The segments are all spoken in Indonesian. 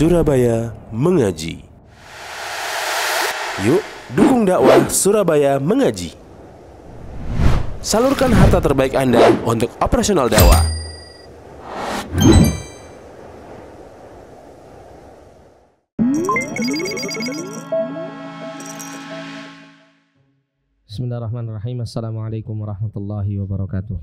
Surabaya Mengaji. Yuk, dukung dakwah Surabaya Mengaji. Salurkan harta terbaik Anda untuk operasional dakwah. Bismillahirrahmanirrahim. Assalamualaikum warahmatullahi wabarakatuh.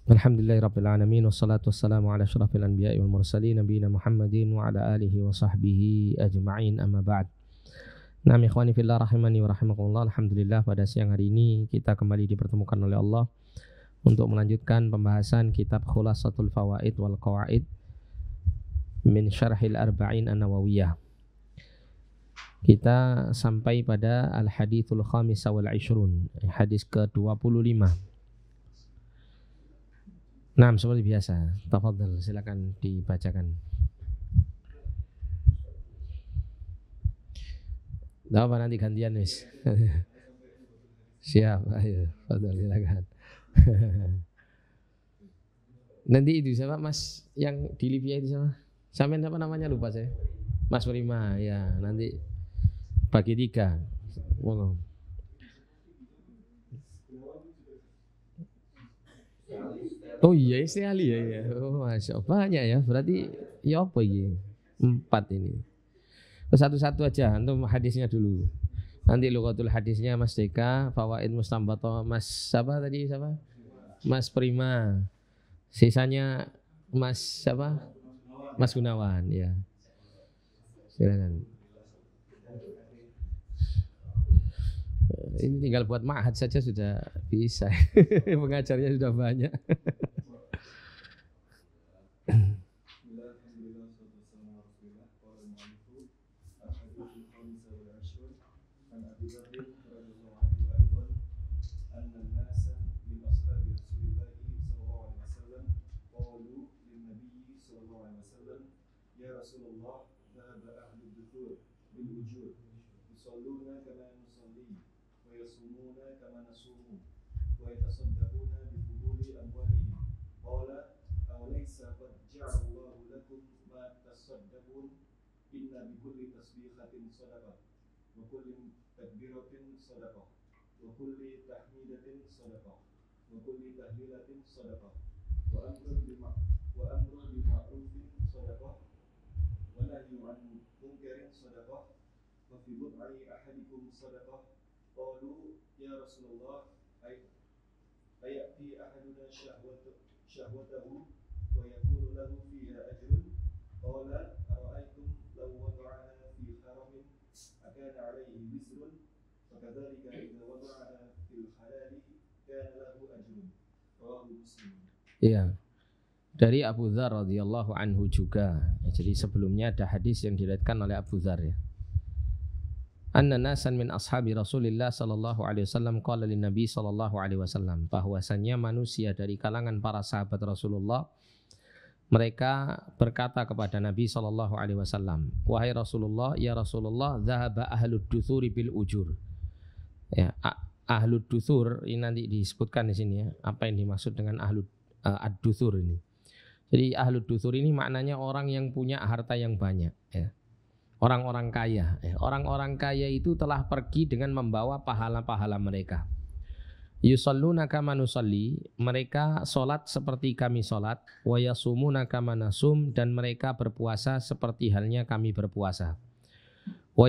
Alhamdulillahirabbil alamin wassalatu wassalamu ala asyrafil anbiya'i wal mursalin nabiyina Muhammadin wa ala alihi wa sahbihi ajma'in, amma ba'd. Nah, ikhwani fillah rahimani wa rahimakumullah. Alhamdulillah, pada siang hari ini kita kembali dipertemukan oleh Allah untuk melanjutkan pembahasan kitab Khulasatul Fawaid wal Qawaid min Syarhil Arba'in An-Nawawiyah. Kita sampai pada Al-Hadithul Khamisa wal Ishrun, hadis ke-25. Nah, seperti biasa, tafadhal, silakan dibacakan. Dah apa nanti gantian wis. Siap, ayo, tafadhal, silakan. Nanti itu siapa Mas yang di Libya itu siapa? Sampean apa namanya, lupa saya. Mas Prima, ya, nanti bagi 3. Wow. Oh iya, istri ahli ya. Oh, masya Allah, banyak ya. Berarti ya apa ini? 4 ini. Satu-satu aja, untuk hadisnya dulu. Nanti lugatul hadisnya Mas Deka, fawaid mustambato Mas siapa tadi, siapa? Mas Prima. Sisanya Mas siapa? Mas Gunawan, ya. Silakan. Ini tinggal buat ma'had saja sudah bisa. Pengajarnya sudah banyak. Iya. Dari Abu Dzar radhiyallahu anhu juga. Jadi sebelumnya ada hadis yang diriwayatkan oleh Abu Dzar ya. Anna nasan min ashabi Rasulillah sallallahu alaihi wasallam qala lin Nabi sallallahu alaihi wasallam, bahwasanya manusia dari kalangan para sahabat Rasulullah mereka berkata kepada Nabi sallallahu alaihi wasallam, wahai Rasulullah, ya Rasulullah, dzahaba ahlud duthuri bil ujur. Ya, ahlud duthur ini nanti disebutkan di sini ya, apa yang dimaksud dengan ahlud ad-duthur ini. Jadi ahlud duthur ini maknanya orang yang punya harta yang banyak ya. Orang-orang kaya ya. Orang-orang kaya itu telah pergi dengan membawa pahala-pahala mereka. Yusalluna kama nusalli, mereka salat seperti kami salat, wa yasumuna kama nasum, dan mereka berpuasa seperti halnya kami berpuasa. Wa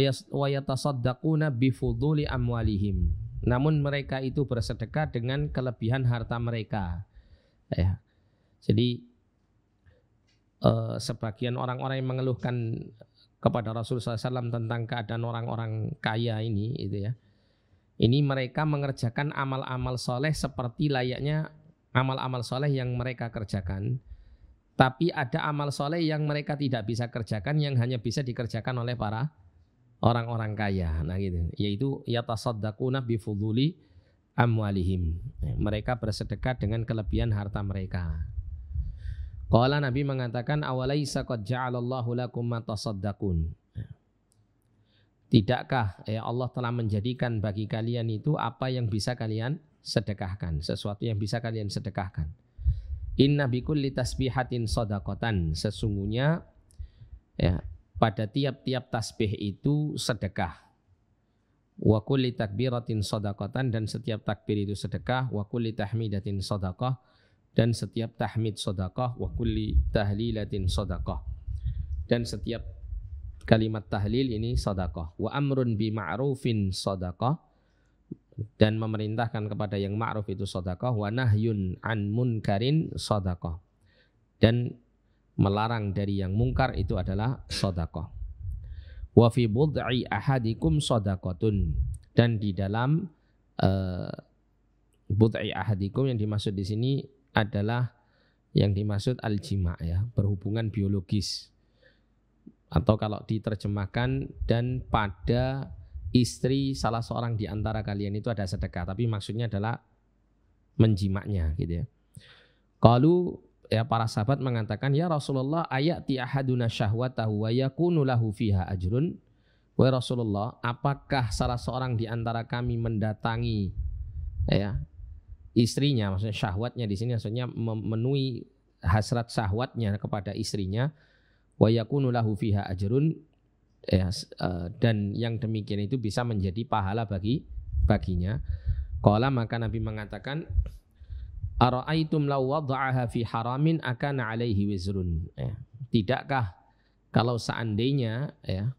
yatasaddaquna bi fuduli amwalihim, namun mereka itu bersedekah dengan kelebihan harta mereka. Ya. Jadi sebagian orang-orang yang mengeluhkan kepada Rasulullah SAW tentang keadaan orang-orang kaya ini, itu ya. Ini mereka mengerjakan amal-amal soleh seperti layaknya amal-amal soleh yang mereka kerjakan. Tapi ada amal soleh yang mereka tidak bisa kerjakan, yang hanya bisa dikerjakan oleh para orang-orang kaya. Nah gitu. Yaitu yatasaddaquna bi fuduli amwalihim. Mereka bersedekah dengan kelebihan harta mereka. Qala, Nabi mengatakan, awalaisa qad ja'alallahu lakum ma tasaddaqun. Tidakkah Allah telah menjadikan bagi kalian itu apa yang bisa kalian sedekahkan, sesuatu yang bisa kalian sedekahkan. Inna bikulli tasbihatin shadaqatan, sesungguhnya ya pada tiap-tiap tasbih itu sedekah. Wa kulli takbiratin shadaqatan, dan setiap takbir itu sedekah. Wa kulli tahmidatin shadaqah, dan setiap tahmid sedekah. Wa kulli tahlilatin sedekah, dan setiap kalimat tahlil ini sedekah. Wa amrun bi ma'rufin sedekah, dan memerintahkan kepada yang ma'ruf itu sedekah. Wa nahyun an munkarin sedekah, dan melarang dari yang mungkar itu adalah sedekah. Wa fi bud'i ahadikum sedekatun, dan di dalam bud'i ahadikum yang dimaksud di sini adalah yang dimaksud al-jima', ya, berhubungan biologis. Atau kalau diterjemahkan dan pada istri salah seorang di antara kalian itu ada sedekah, tapi maksudnya adalah menjimaknya gitu ya. Qalu, ya, para sahabat mengatakan, ya Rasulullah, ayati ahaduna syahwatahu wa yakunu lahu fiha ajrun. Wahai Rasulullah, apakah salah seorang di antara kami mendatangi, ya, istrinya, maksudnya syahwatnya di sini maksudnya memenuhi hasrat syahwatnya kepada istrinya, wa yakunu lahu fiha ajrun, ya, dan yang demikian itu bisa menjadi pahala baginya. Qala, maka Nabi mengatakan, ara'aitum law wada'aha fi haramin akana alaihi wizrun. Ya, tidakkah kalau seandainya, ya,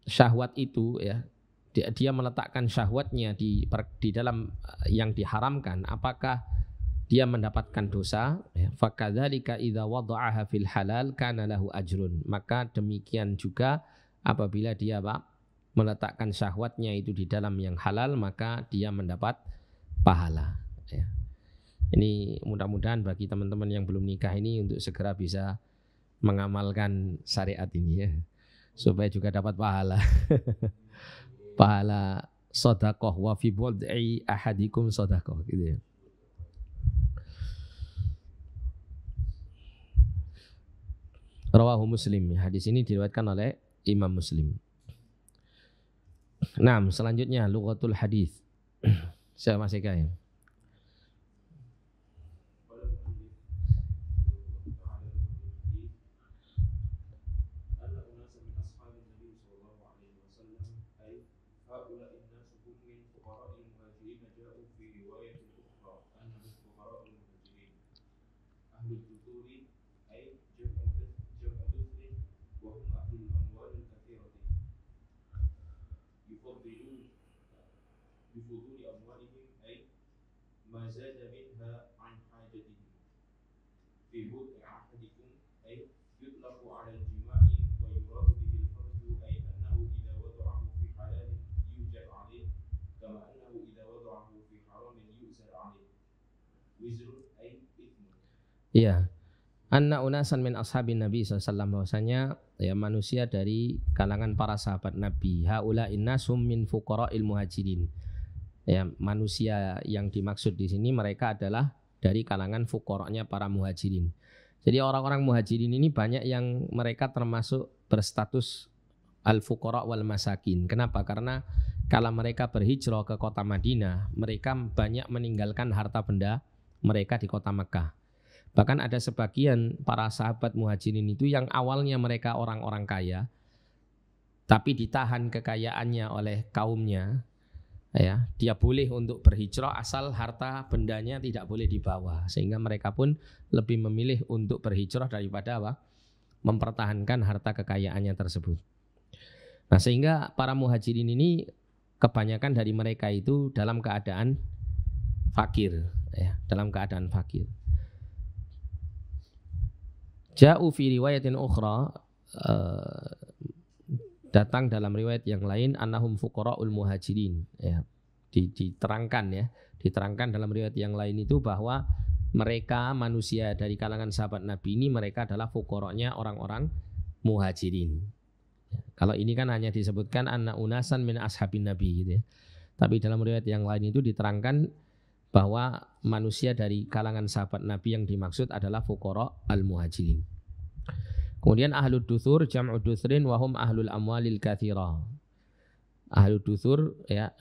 syahwat itu, ya, dia meletakkan syahwatnya di dalam yang diharamkan, apakah dia mendapatkan dosa? Ya, fakadzalika idza wada'aha fil halal kana lahu ajrun. Maka demikian juga apabila dia, Pak, meletakkan syahwatnya itu di dalam yang halal, maka dia mendapat pahala. Ya. Ini mudah-mudahan bagi teman-teman yang belum nikah ini untuk segera bisa mengamalkan syariat ini, ya, supaya juga dapat pahala. Pahala sedekah, wa fi bud'i ahadikum sedekah, gitu ya. Rawahu Muslim. Hadis ini diriwayatkan oleh Imam Muslim. Nah, selanjutnya lughatul hadis. Saya masih kaya. Iya, anna unasan min ashabin Nabi SAW, bahwasanya, ya, manusia dari kalangan para sahabat Nabi, haula innasum min fuqara'il muhajirin. Ya, manusia yang dimaksud di sini mereka adalah dari kalangan fuqara'nya para muhajirin. Jadi orang-orang muhajirin ini banyak yang mereka termasuk berstatus al-fuqara' wal masakin. Kenapa? Karena kala mereka berhijrah ke kota Madinah, mereka banyak meninggalkan harta benda mereka di kota Mekah. Bahkan ada sebagian para sahabat muhajirin itu yang awalnya mereka orang-orang kaya, tapi ditahan kekayaannya oleh kaumnya, ya, dia boleh untuk berhijrah asal harta bendanya tidak boleh dibawa, sehingga mereka pun lebih memilih untuk berhijrah daripada, apa, mempertahankan harta kekayaannya tersebut. Nah, sehingga para muhajirin ini kebanyakan dari mereka itu dalam keadaan fakir, ya, dalam keadaan fakir. Ja'u fi riwayatin ukhra, datang dalam riwayat yang lain, annahum fuqara'ul muhajirin, ya, diterangkan, ya, diterangkan dalam riwayat yang lain itu bahwa mereka manusia dari kalangan sahabat Nabi ini mereka adalah fuqara'nya orang-orang muhajirin. Ya, kalau ini kan hanya disebutkan anna unasan min ashabin Nabi, gitu ya. Tapi dalam riwayat yang lain itu diterangkan bahwa manusia dari kalangan sahabat Nabi yang dimaksud adalah fuqara al-muhajirin. Kemudian ahlud duthur jam'u duthrin wa hum ahlul amwalil katsira. Ahlud duthur, ya,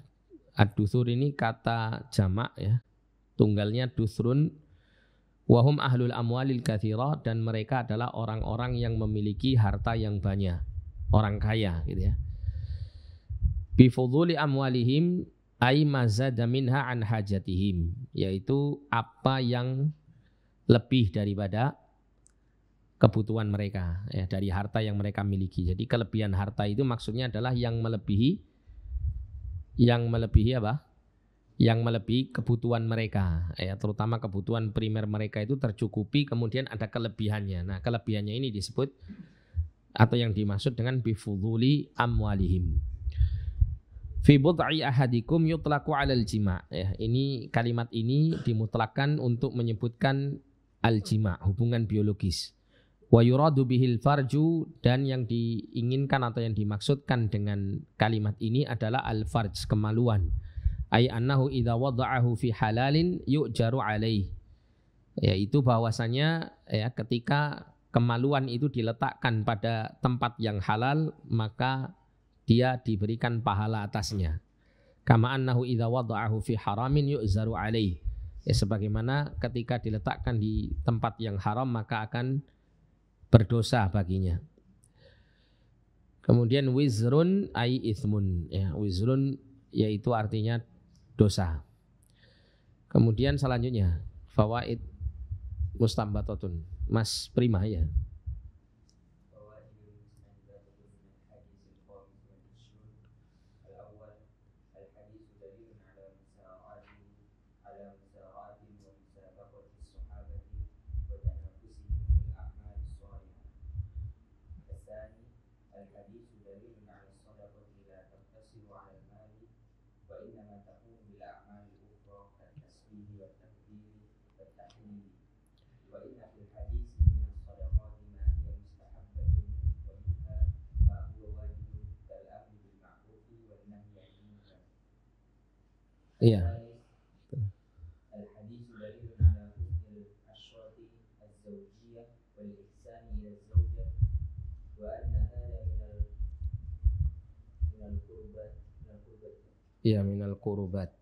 ad-duthur ini kata jamak, ya, tunggalnya dusrun, wahum ahlul amwalil katsira, dan mereka adalah orang-orang yang memiliki harta yang banyak, orang kaya gitu ya. Bi fuduli amwalihim ay mazada minha an hajatihim, yaitu apa yang lebih daripada kebutuhan mereka ya, dari harta yang mereka miliki. Jadi kelebihan harta itu maksudnya adalah yang melebihi apa? Yang melebihi kebutuhan mereka ya, terutama kebutuhan primer mereka itu tercukupi, kemudian ada kelebihannya. Nah, kelebihannya ini disebut atau yang dimaksud dengan bifuduli amwalihim. Fi bud'i ahadikum yutlaqu 'alal jima'. Ya, ini kalimat ini dimutlakkan untuk menyebutkan al-jima', hubungan biologis. Wa yuradu bihil farju, dan yang diinginkan atau yang dimaksudkan dengan kalimat ini adalah al-farj, kemaluan. Ai annahu idza wada'ahu fi halalin yu'jaru alaih. Yaitu bahwasanya ya, ketika kemaluan itu diletakkan pada tempat yang halal, maka dia diberikan pahala atasnya. Kama annahu idza wada'ahu fi haramin yu'zaru alaih. Ya, sebagaimana ketika diletakkan di tempat yang haram maka akan berdosa baginya. Kemudian wizrun ai ithmun ya, wizrun yaitu artinya dosa. Kemudian selanjutnya fawaid mustambatatun. Mas Prima ya. Iya. Iya, minal qurubat.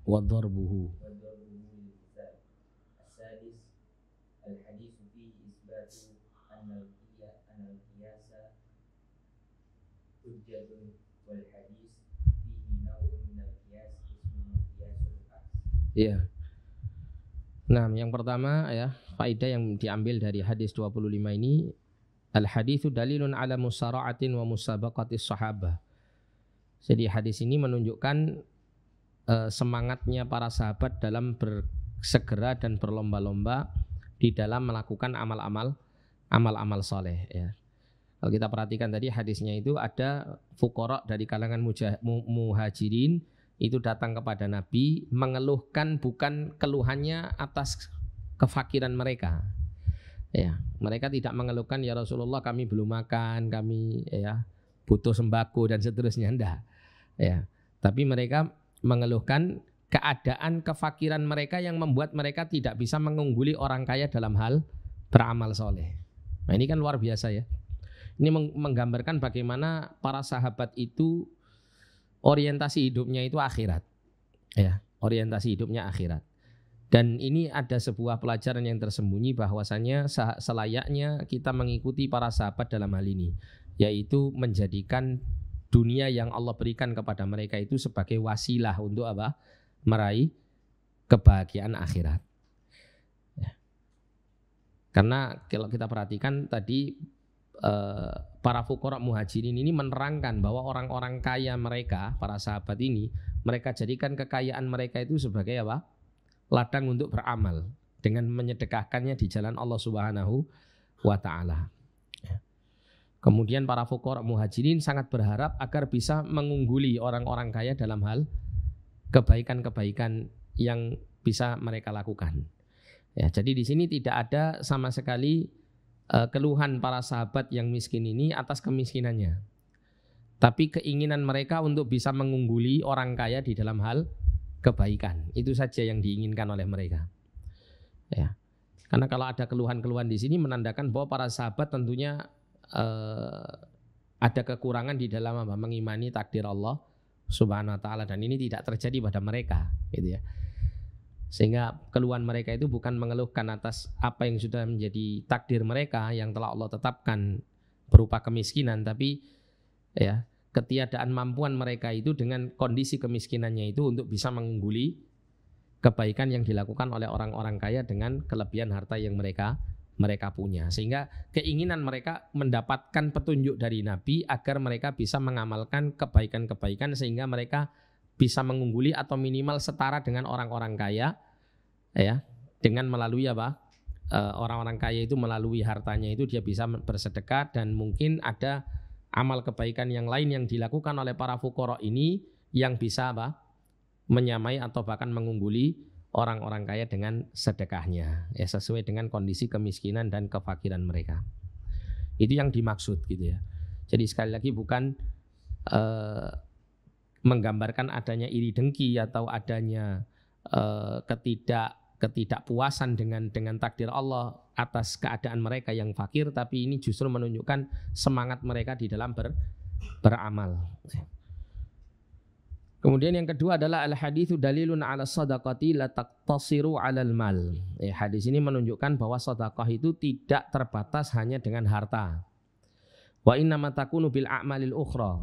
Wa darbuhu. Iya. Nah, yang pertama ya, faedah yang diambil dari hadis 25 ini, al-haditsu dalilun ala musara'atin wa musabaqatis sahabah. Jadi hadis ini menunjukkan semangatnya para sahabat dalam bersegera dan berlomba-lomba di dalam melakukan amal-amal soleh ya. Kalau kita perhatikan tadi hadisnya itu ada fuqara dari kalangan muhajirin itu datang kepada Nabi mengeluhkan, bukan keluhannya atas kefakiran mereka. Ya, mereka tidak mengeluhkan ya Rasulullah kami belum makan, kami ya butuh sembako dan seterusnya, enggak. Ya, tapi mereka mengeluhkan keadaan kefakiran mereka yang membuat mereka tidak bisa mengungguli orang kaya dalam hal beramal soleh. Nah, ini kan luar biasa ya. Ini menggambarkan bagaimana para sahabat itu orientasi hidupnya itu akhirat. Ya, orientasi hidupnya akhirat. Dan ini ada sebuah pelajaran yang tersembunyi bahwasanya selayaknya kita mengikuti para sahabat dalam hal ini, yaitu menjadikan dunia yang Allah berikan kepada mereka itu sebagai wasilah untuk apa? Meraih kebahagiaan akhirat. Ya. Karena kalau kita perhatikan tadi para fuqara muhajirin ini menerangkan bahwa orang-orang kaya mereka, para sahabat ini, mereka jadikan kekayaan mereka itu sebagai apa? Ladang untuk beramal dengan menyedekahkannya di jalan Allah Subhanahu wa taala. Kemudian para fuqara muhajirin sangat berharap agar bisa mengungguli orang-orang kaya dalam hal kebaikan-kebaikan yang bisa mereka lakukan. Ya, jadi di sini tidak ada sama sekali keluhan para sahabat yang miskin ini atas kemiskinannya. Tapi keinginan mereka untuk bisa mengungguli orang kaya di dalam hal kebaikan. Itu saja yang diinginkan oleh mereka. Ya. Karena kalau ada keluhan-keluhan di sini menandakan bahwa para sahabat tentunya ada kekurangan di dalam mengimani takdir Allah Subhanahu wa taala, dan ini tidak terjadi pada mereka, gitu ya. Sehingga keluhan mereka itu bukan mengeluhkan atas apa yang sudah menjadi takdir mereka yang telah Allah tetapkan berupa kemiskinan, tapi ya ketiadaan mampuan mereka itu dengan kondisi kemiskinannya itu untuk bisa mengungguli kebaikan yang dilakukan oleh orang-orang kaya dengan kelebihan harta yang mereka punya. Sehingga keinginan mereka mendapatkan petunjuk dari Nabi agar mereka bisa mengamalkan kebaikan-kebaikan sehingga mereka bisa mengungguli atau minimal setara dengan orang-orang kaya, ya, dengan melalui apa? Orang-orang kaya itu melalui hartanya itu dia bisa bersedekah, dan mungkin ada amal kebaikan yang lain yang dilakukan oleh para fuqara ini yang bisa apa? Menyamai atau bahkan mengungguli orang-orang kaya dengan sedekahnya, ya, sesuai dengan kondisi kemiskinan dan kefakiran mereka. Itu yang dimaksud, gitu ya. Jadi sekali lagi bukan menggambarkan adanya iri dengki atau adanya ketidakpuasan dengan takdir Allah atas keadaan mereka yang fakir, tapi ini justru menunjukkan semangat mereka di dalam beramal. Kemudian yang kedua adalah al-haditsu dalilun 'ala shadaqati la taqtasiru 'alal mal. Hadis ini menunjukkan bahwa sedekah itu tidak terbatas hanya dengan harta. Wa innama takunu bil a'malil ukhra.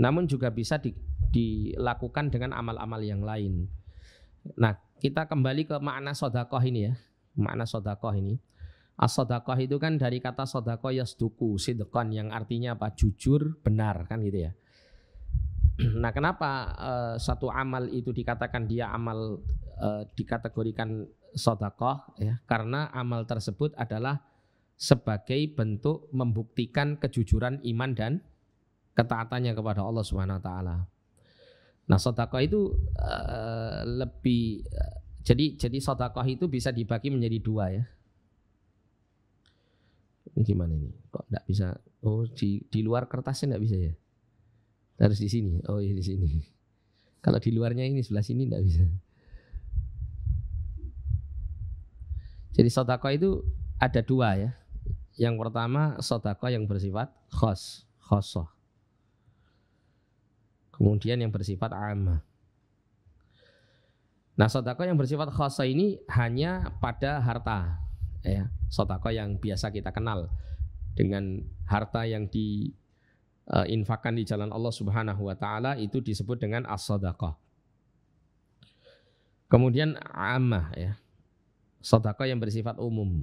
Namun juga bisa dilakukan dengan amal-amal yang lain. Nah, kita kembali ke makna sedekah ini ya. Makna sedekah ini. As-sedekah itu kan dari kata sedekah yasduku, sidqan, yang artinya apa? Jujur, benar, kan gitu ya. Nah, kenapa satu amal itu dikatakan dia amal dikategorikan sedekah ya? Karena amal tersebut adalah sebagai bentuk membuktikan kejujuran iman dan ketaatannya kepada Allah Subhanahu wa taala. Nah, sedekah itu jadi sedekah itu bisa dibagi menjadi dua ya. Ini gimana ini? Kok enggak bisa? Oh, di luar kertasnya enggak bisa ya? Harus di sini. Oh iya, di sini. Kalau di luarnya ini sebelah sini enggak bisa. Jadi sedekah itu ada dua ya. Yang pertama sedekah yang bersifat khassah. Kemudian yang bersifat ammah. Nah, sedekah yang bersifat khassah ini hanya pada harta ya. Sedekah yang biasa kita kenal dengan harta yang infakkan di jalan Allah Subhanahu wa taala itu disebut dengan as-shadaqah. Kemudian ammah ya. Sedekah yang bersifat umum.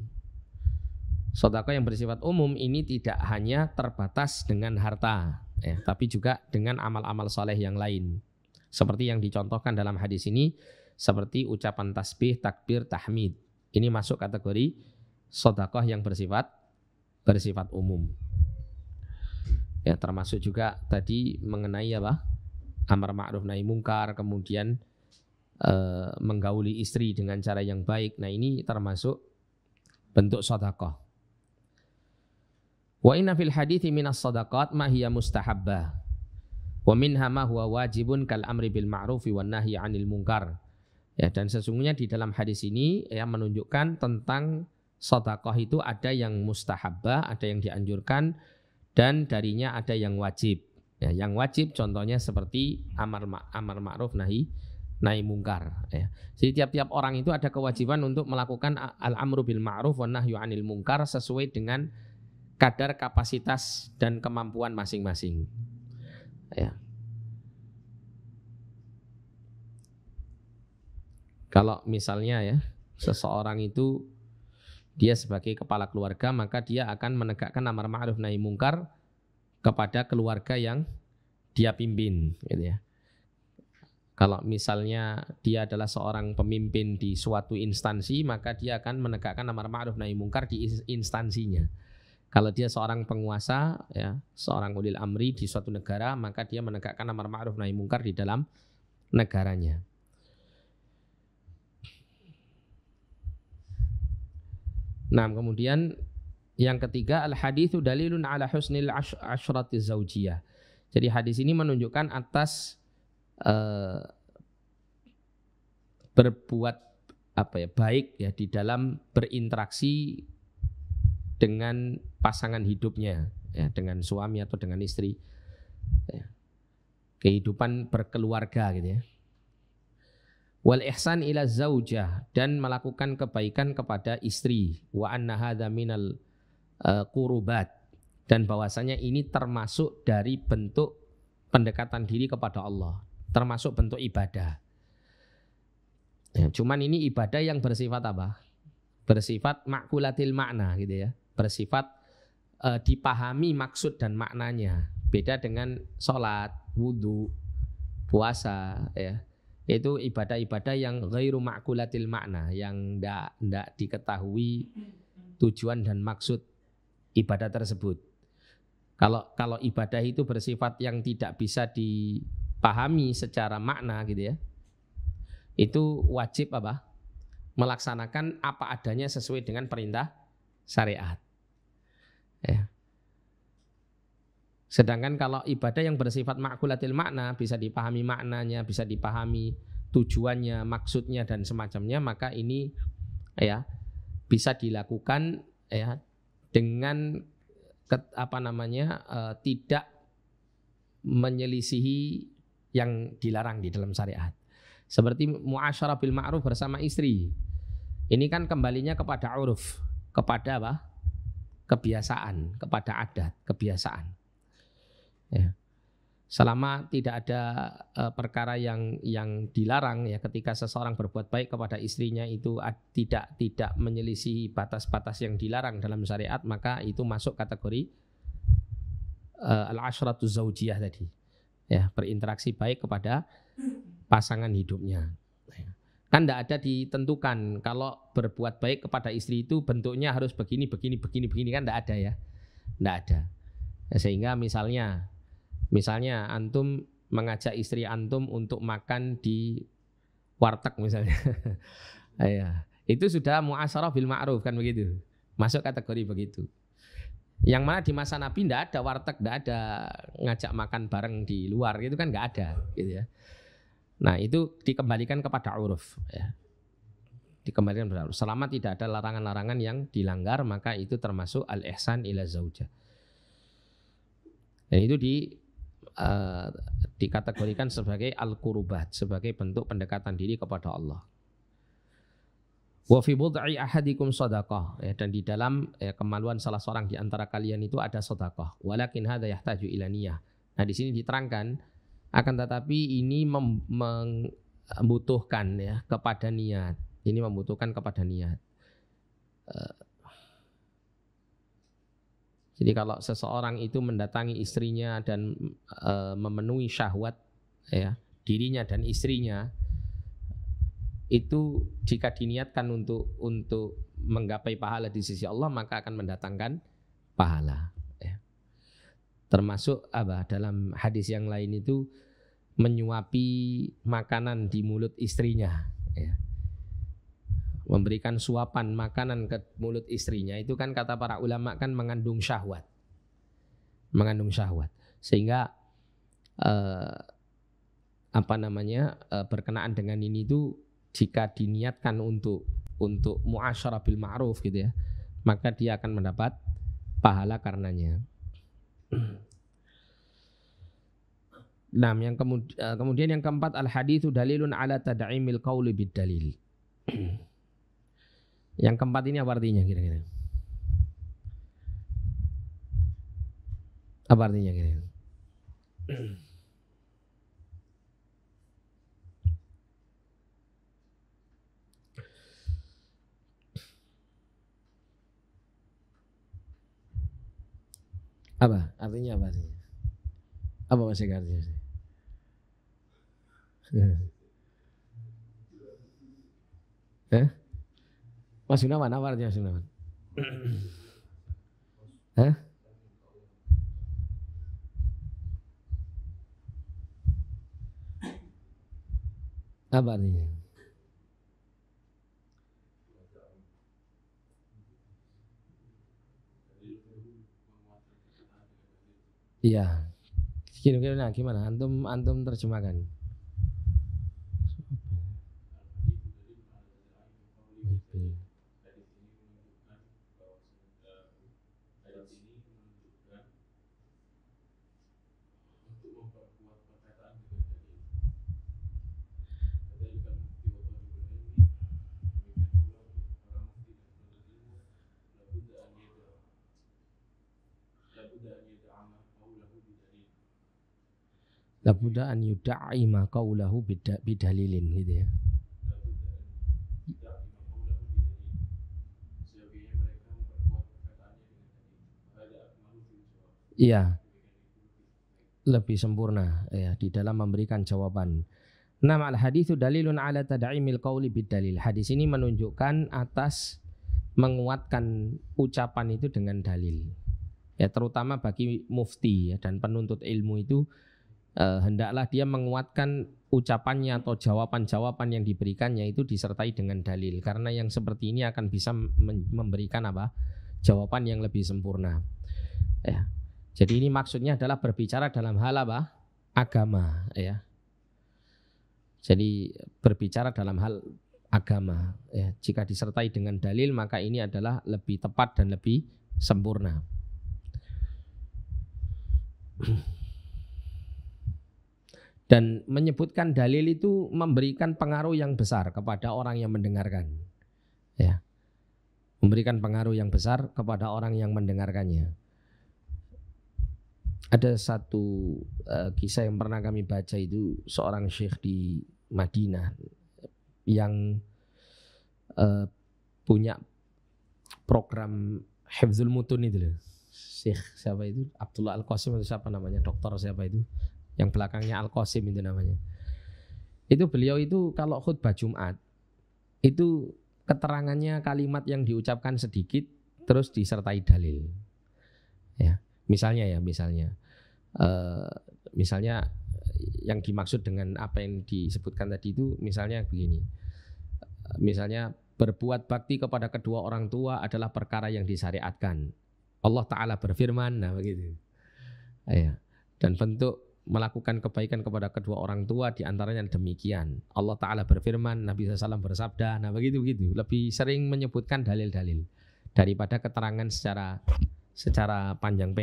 Sedekah yang bersifat umum ini tidak hanya terbatas dengan harta ya, tapi juga dengan amal-amal saleh yang lain. Seperti yang dicontohkan dalam hadis ini, seperti ucapan tasbih, takbir, tahmid. Ini masuk kategori sedekah yang bersifat umum. Ya, termasuk juga tadi mengenai apa? Amar ma'ruf nahi mungkar, kemudian menggauli istri dengan cara yang baik. Nah, ini termasuk bentuk sedekah. Wa inna fil hadithi minas shadaqat ma hiya mustahabbah wa minha ma huwa wajibun kal amri bil ma'rufi wan nahyi 'anil munkar. Ya, dan sesungguhnya di dalam hadis ini ya menunjukkan tentang sedekah itu ada yang mustahabbah, ada yang dianjurkan, dan darinya ada yang wajib. Ya, yang wajib contohnya seperti amar ma'ruf nahi mungkar. Ya. Jadi tiap-tiap orang itu ada kewajiban untuk melakukan al-amru bil ma'ruf wan nahyu 'anil munkar sesuai dengan kadar kapasitas dan kemampuan masing-masing. Ya. Kalau misalnya ya seseorang itu dia sebagai kepala keluarga, maka dia akan menegakkan amar ma'ruf nahi mungkar kepada keluarga yang dia pimpin, gitu ya. Kalau misalnya dia adalah seorang pemimpin di suatu instansi, maka dia akan menegakkan amar ma'ruf nahi mungkar di instansinya. Kalau dia seorang penguasa, ya, seorang ulil amri di suatu negara, maka dia menegakkan amar ma'ruf nahi mungkar di dalam negaranya. Nah, kemudian yang ketiga, al-haditsu dalilun ala husnil asyrati zaujiyah. Jadi hadis ini menunjukkan atas berbuat baik ya di dalam berinteraksi dengan pasangan hidupnya, ya, dengan suami atau dengan istri, ya. Kehidupan berkeluarga gitu ya. Wal ihsan ila zaujah, dan melakukan kebaikan kepada istri. Wa anna hadza minal qurubat, dan bahwasanya ini termasuk dari bentuk pendekatan diri kepada Allah, termasuk bentuk ibadah. Ya, cuman ini ibadah yang bersifat apa? Bersifat makulatil makna gitu ya. Bersifat dipahami maksud dan maknanya. Beda dengan sholat, wudhu, puasa ya. Itu ibadah-ibadah yang ghairu makulatil makna, yang ndak diketahui tujuan dan maksud ibadah tersebut. Kalau ibadah itu bersifat yang tidak bisa dipahami secara makna gitu ya, itu wajib apa? Melaksanakan apa adanya sesuai dengan perintah syariat. Ya. Sedangkan kalau ibadah yang bersifat makulatil makna, bisa dipahami maknanya, bisa dipahami tujuannya, maksudnya dan semacamnya, maka ini ya bisa dilakukan ya dengan tidak menyelisihi yang dilarang di dalam syariat. Seperti muasyarah bil ma'ruf bersama istri. Ini kan kembalinya kepada uruf, kepada apa? Kebiasaan, kepada adat, kebiasaan. Ya. Selama tidak ada perkara yang dilarang ya, ketika seseorang berbuat baik kepada istrinya itu tidak menyelisihi batas-batas yang dilarang dalam syariat, maka itu masuk kategori al-asyratu zaujiyah tadi. Ya, berinteraksi baik kepada pasangan hidupnya. Kan tidak ada ditentukan kalau berbuat baik kepada istri itu bentuknya harus begini kan tidak ada ya, tidak ada. Sehingga misalnya antum mengajak istri antum untuk makan di warteg misalnya, ya, itu sudah muasyarah bil ma'ruf kan begitu, masuk kategori begitu. Yang mana di masa Nabi tidak ada warteg, tidak ada ngajak makan bareng di luar, gitu kan nggak ada, gitu ya. Nah itu dikembalikan kepada uruf ya. Dikembalikan kepada uruf. Selama tidak ada larangan-larangan yang dilanggar, maka itu termasuk al-ihsan ila zaujah. Dan itu dikategorikan sebagai al-qurubat, sebagai bentuk pendekatan diri kepada Allah. Wa fi bud'i ahadikum shadaqah, ya, dan di dalam kemaluan salah seorang di antara kalian itu ada sedekah. Walakin hadza yahtaju ila niyah. Nah di sini diterangkan, akan tetapi ini membutuhkan ya kepada niat. Ini membutuhkan kepada niat. Jadi kalau seseorang itu mendatangi istrinya dan memenuhi syahwat ya dirinya dan istrinya, itu jika diniatkan untuk menggapai pahala di sisi Allah, maka akan mendatangkan pahala. Termasuk dalam hadis yang lain itu menyuapi makanan di mulut istrinya ya. Memberikan suapan makanan ke mulut istrinya itu kan kata para ulama kan mengandung syahwat. Sehingga berkenaan dengan ini itu jika diniatkan untuk muasyarah bil ma'ruf gitu ya, maka dia akan mendapat pahala karenanya. Nah, kemudian yang keempat, al-haditsu dalilun ala tad'imil qauli bid dalil. Yang keempat ini apa artinya kira-kira? Apa artinya kira-kira? Apa artinya? Apa maksudnya artinya? Mas Gunawan, apa artinya Mas Gunawan? Apa artinya? Iya. Kira-kira gimana? Antum terjemahkan. Labuda an yuda'ima qawlahu bidalilin gitu ya. Iya, lebih sempurna ya di dalam memberikan jawaban. Nama al-haditsu dalilun ala tad'imil qawli bidalil. Hadis ini menunjukkan atas menguatkan ucapan itu dengan dalil. Ya terutama bagi mufti ya, dan penuntut ilmu itu hendaklah dia menguatkan ucapannya atau jawaban-jawaban yang diberikannya itu disertai dengan dalil, karena yang seperti ini akan bisa memberikan apa? Jawaban yang lebih sempurna. Ya. Jadi ini maksudnya adalah berbicara dalam hal apa? Agama ya. Jadi berbicara dalam hal agama ya. Jika disertai dengan dalil maka ini adalah lebih tepat dan lebih sempurna. Dan menyebutkan dalil itu memberikan pengaruh yang besar kepada orang yang mendengarkan. Ya. Memberikan pengaruh yang besar kepada orang yang mendengarkannya. Ada satu kisah yang pernah kami baca, itu seorang syekh di Madinah yang punya program Hifdzul Mutun itu loh. Syekh siapa itu? Abdullah Al-Qasim atau siapa namanya? Dokter siapa itu? Yang belakangnya Al-Qasim itu namanya. Itu beliau itu kalau khutbah Jumat itu keterangannya kalimat yang diucapkan sedikit terus disertai dalil. Ya. Misalnya yang dimaksud dengan apa yang disebutkan tadi itu misalnya begini. Misalnya berbuat bakti kepada kedua orang tua adalah perkara yang disyariatkan. Allah Ta'ala berfirman, nah begitu. Ya. Dan bentuk melakukan kebaikan kepada kedua orang tua diantaranya demikian. Allah Ta'ala berfirman, Nabi SAW bersabda, nah begitu. Lebih sering menyebutkan dalil-dalil daripada keterangan secara panjang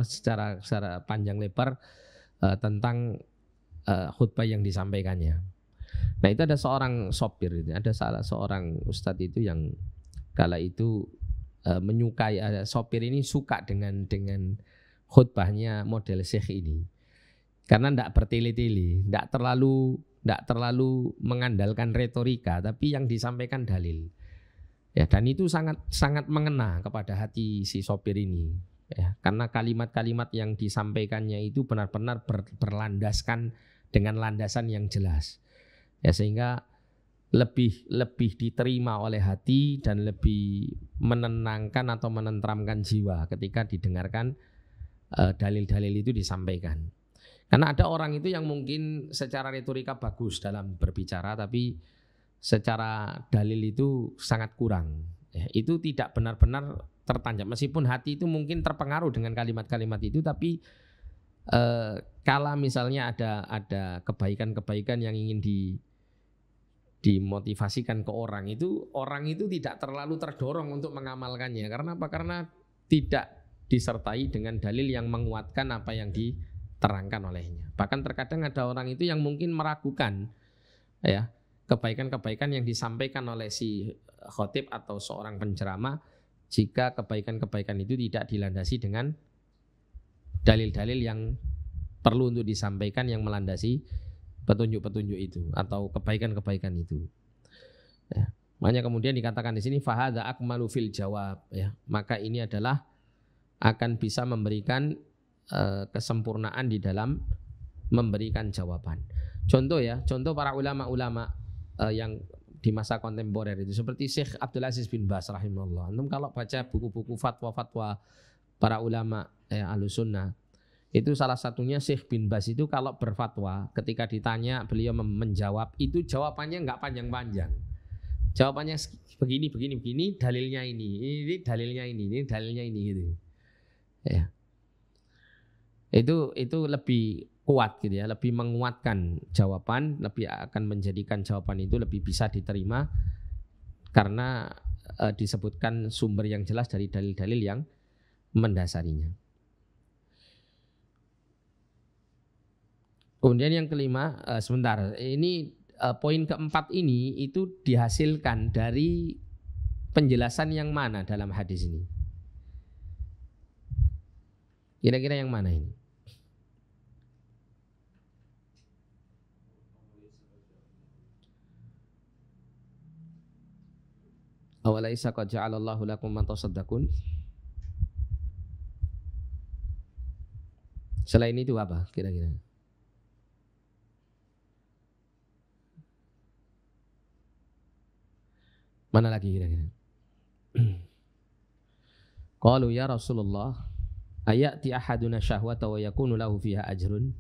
secara panjang lebar tentang khutbah yang disampaikannya. Nah itu ada seorang sopir, ada salah seorang ustadz itu yang kala itu menyukai, sopir ini suka dengan khutbahnya model syekh ini, karena tidak bertele-tele, tidak terlalu mengandalkan retorika, tapi yang disampaikan dalil. Ya, dan itu sangat mengena kepada hati si sopir ini ya, karena kalimat-kalimat yang disampaikannya itu benar-benar berlandaskan dengan landasan yang jelas ya, sehingga lebih diterima oleh hati dan lebih menenangkan atau menenteramkan jiwa ketika didengarkan dalil-dalil itu disampaikan. Karena ada orang itu yang mungkin secara retorika bagus dalam berbicara, tapi secara dalil itu sangat kurang ya, itu tidak benar-benar tertanjam, meskipun hati itu mungkin terpengaruh dengan kalimat-kalimat itu, tapi kala misalnya ada kebaikan-kebaikan yang ingin dimotivasikan ke orang itu tidak terlalu terdorong untuk mengamalkannya. Karena apa? Karena tidak disertai dengan dalil yang menguatkan apa yang diterangkan olehnya. Bahkan terkadang ada orang itu yang mungkin meragukan ya kebaikan-kebaikan yang disampaikan oleh si khotib atau seorang penceramah, jika kebaikan-kebaikan itu tidak dilandasi dengan dalil-dalil yang perlu untuk disampaikan yang melandasi petunjuk-petunjuk itu atau kebaikan-kebaikan itu. Ya. Makanya kemudian dikatakan di sini fahadza akmalu fil jawab ya, maka ini adalah akan bisa memberikan kesempurnaan di dalam memberikan jawaban. Contoh para ulama-ulama yang di masa kontemporer itu seperti Syekh Abdul Aziz bin Baz rahimahullah. Antum kalau baca buku-buku fatwa-fatwa para ulama Ahlussunnah, itu salah satunya Syekh bin Baz itu kalau berfatwa ketika ditanya beliau menjawab itu jawabannya enggak panjang-panjang. Jawabannya begini, dalilnya ini dalilnya ini gitu. Ya. Itu lebih kuat gitu ya, lebih menguatkan jawaban, lebih akan menjadikan jawaban itu lebih bisa diterima karena disebutkan sumber yang jelas dari dalil-dalil yang mendasarinya. Kemudian yang kelima, sebentar, ini poin keempat ini itu dihasilkan dari penjelasan yang mana dalam hadis ini? Kira-kira yang mana ini? Awalaisa qad ja'alallahu lakum ma tasaddaqun. Selain itu apa kira-kira? Mana lagi kira-kira? Qalu ya Rasulullah ayati ahaduna syahwata wa yakunu lahu fiha ajrun.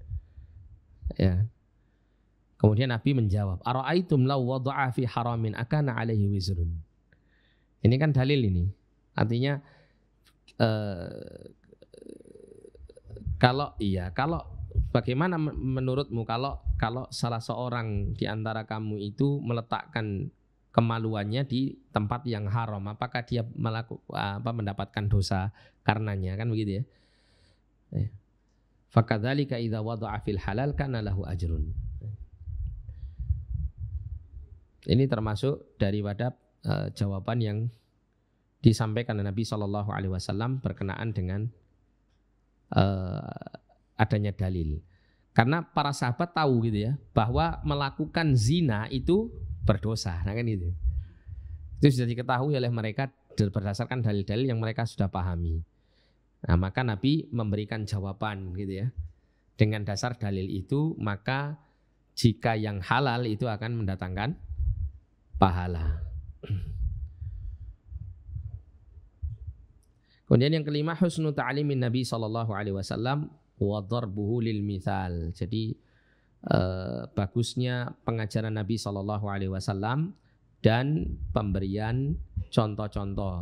Ya. Kemudian Nabi menjawab, ara'aitum law wada'a fi haramin akana alaihi wizrun. Ini kan dalil ini. Artinya kalau bagaimana menurutmu kalau salah seorang di antara kamu itu meletakkan kemaluannya di tempat yang haram, apakah dia mendapatkan dosa karenanya, kan begitu ya? Fakadzalika idza wada'a fil halal kana lahu ajrun. Ini termasuk daripada jawaban yang disampaikan Nabi SAW berkenaan dengan adanya dalil. Karena para sahabat tahu gitu ya, bahwa melakukan zina itu berdosa, nah kan gitu. Itu sudah diketahui oleh mereka berdasarkan dalil-dalil yang mereka sudah pahami. Nah, maka Nabi memberikan jawaban gitu ya. Dengan dasar dalil itu, maka jika yang halal itu akan mendatangkan pahala. Kemudian yang kelima, husnu ta'limin Nabi SAW wa darbuhu lil mithal. Jadi bagusnya pengajaran Nabi SAW dan pemberian contoh-contoh.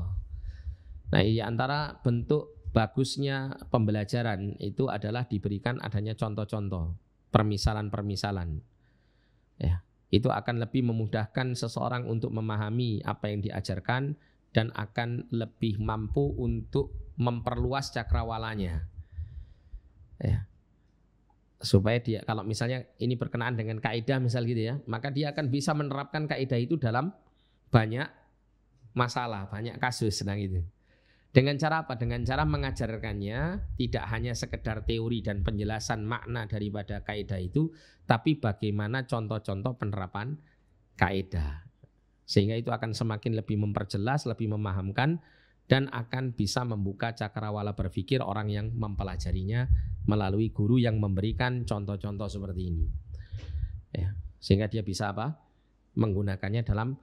Nah, di antara bentuk bagusnya pembelajaran itu adalah diberikan adanya contoh-contoh, permisalan-permisalan. Ya, itu akan lebih memudahkan seseorang untuk memahami apa yang diajarkan dan akan lebih mampu untuk memperluas cakrawalanya. Ya. Supaya dia, kalau misalnya ini berkenaan dengan kaidah misal gitu ya, maka dia akan bisa menerapkan kaidah itu dalam banyak masalah, banyak kasus, nah gitu. Dengan cara apa? Dengan cara mengajarkannya tidak hanya sekedar teori dan penjelasan makna daripada kaidah itu, tapi bagaimana contoh-contoh penerapan kaidah. Sehingga itu akan semakin lebih memperjelas, lebih memahamkan, dan akan bisa membuka cakrawala berpikir orang yang mempelajarinya melalui guru yang memberikan contoh-contoh seperti ini. Ya, sehingga dia bisa apa? Menggunakannya dalam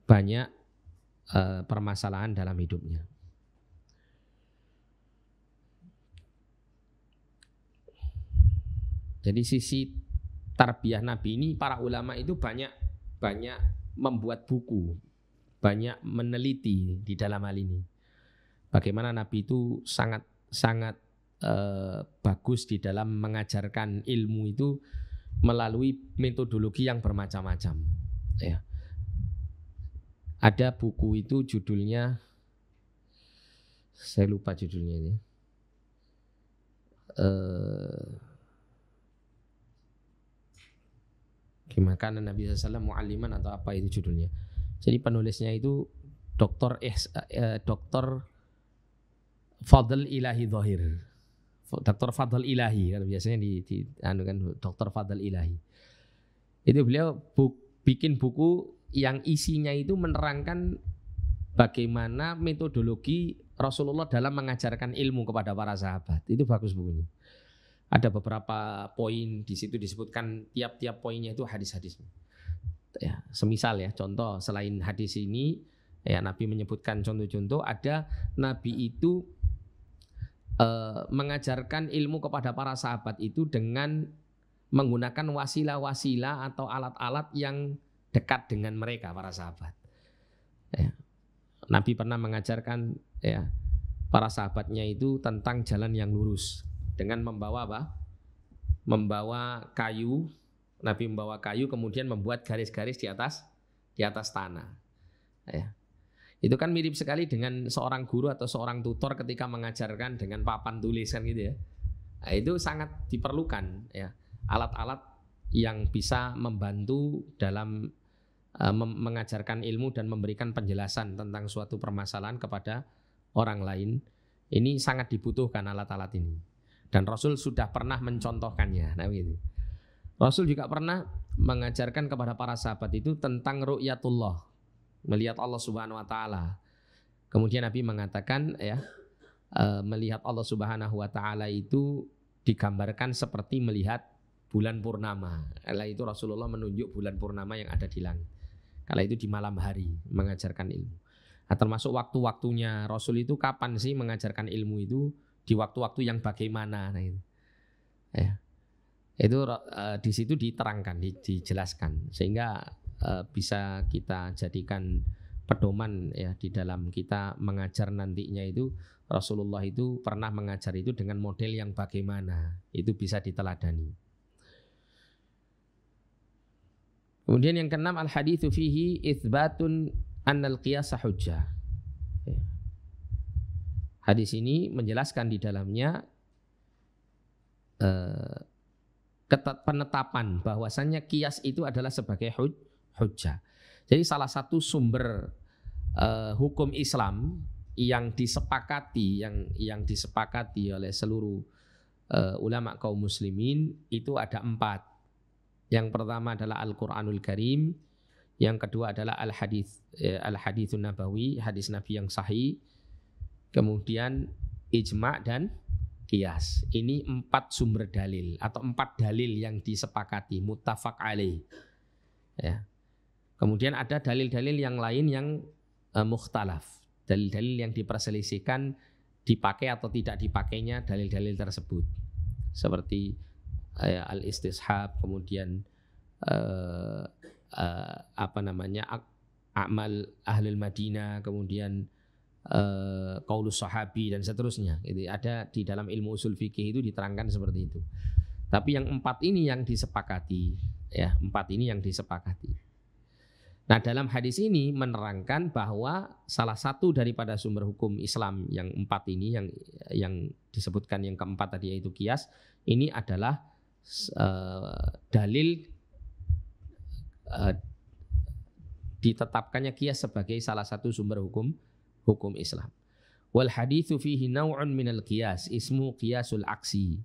banyak permasalahan dalam hidupnya. Jadi sisi tarbiyah Nabi ini, para ulama itu banyak membuat buku, banyak meneliti di dalam hal ini. Bagaimana Nabi itu sangat bagus di dalam mengajarkan ilmu itu melalui metodologi yang bermacam-macam. Ya. Ada buku itu judulnya, saya lupa judulnya ini. Gimana Nabi SAW mu'alliman atau apa itu judulnya. Jadi penulisnya itu Dr. Fadl Ilahi Zahir. Dr. Fadl Ilahi kan biasanya kan Dr. Fadl Ilahi. Itu beliau bikin buku yang isinya itu menerangkan bagaimana metodologi Rasulullah dalam mengajarkan ilmu kepada para sahabat. Itu bagus bukunya. Ada beberapa poin di situ disebutkan, tiap-tiap poinnya itu hadis-hadis. Ya, semisal ya, contoh selain hadis ini, ya Nabi menyebutkan contoh-contoh. Ada Nabi itu mengajarkan ilmu kepada para sahabat itu dengan menggunakan wasilah-wasilah atau alat-alat yang dekat dengan mereka para sahabat. Ya. Nabi pernah mengajarkan ya para sahabatnya itu tentang jalan yang lurus dengan membawa apa? Membawa kayu. Nabi membawa kayu kemudian membuat garis-garis di atas tanah. Ya. Itu kan mirip sekali dengan seorang guru atau seorang tutor ketika mengajarkan dengan papan tulisan gitu ya. Nah, itu sangat diperlukan ya, alat-alat yang bisa membantu dalam mengajarkan ilmu dan memberikan penjelasan tentang suatu permasalahan kepada orang lain. Ini sangat dibutuhkan alat-alat ini. Dan Rasul sudah pernah mencontohkannya. Nah, gitu. Rasul juga pernah mengajarkan kepada para sahabat itu tentang ru'yatullah, melihat Allah Subhanahu wa taala. Kemudian Nabi mengatakan ya, melihat Allah Subhanahu wa taala itu digambarkan seperti melihat bulan purnama. Kala itu Rasulullah menunjuk bulan purnama yang ada di langit. Kala itu di malam hari mengajarkan ilmu. Nah, termasuk waktu-waktunya Rasul itu kapan sih mengajarkan ilmu itu, di waktu-waktu yang bagaimana. Nah, itu. Ya. Itu di situ diterangkan, dijelaskan sehingga bisa kita jadikan pedoman ya di dalam kita mengajar nantinya itu. Rasulullah itu pernah mengajar itu dengan model yang bagaimana, itu bisa diteladani. Kemudian yang keenam, al-haditsu fihi itsbatun annal qiyas hujjah. Hadis ini menjelaskan di dalamnya penetapan bahwasannya kias itu adalah sebagai hujjah. Jadi salah satu sumber hukum Islam yang disepakati oleh seluruh ulama kaum muslimin itu ada 4. Yang pertama adalah Al-Qur'anul Karim, yang kedua adalah Al-Haditsun Nabawi, hadis Nabi yang sahih, kemudian ijma' dan qiyas. Ini 4 sumber dalil atau 4 dalil yang disepakati, muttafaq alaih. Ya. Kemudian ada dalil-dalil yang lain yang mukhtalaf, dalil-dalil yang diperselisihkan dipakai atau tidak dipakainya dalil-dalil tersebut. Seperti al-istishab, kemudian amal ahlul Madinah, kemudian qaulus sahabi dan seterusnya. Itu ada di dalam ilmu usul fikih itu diterangkan seperti itu. Tapi yang 4 ini yang disepakati, ya, 4 ini yang disepakati. Nah, dalam hadis ini menerangkan bahwa salah satu daripada sumber hukum Islam yang 4 ini yang disebutkan yang keempat tadi yaitu qiyas, ini adalah dalil ditetapkannya qiyas sebagai salah satu sumber hukum Islam. Wal haditsu fihi naw'un minal qiyas ismu qiyasul aksi.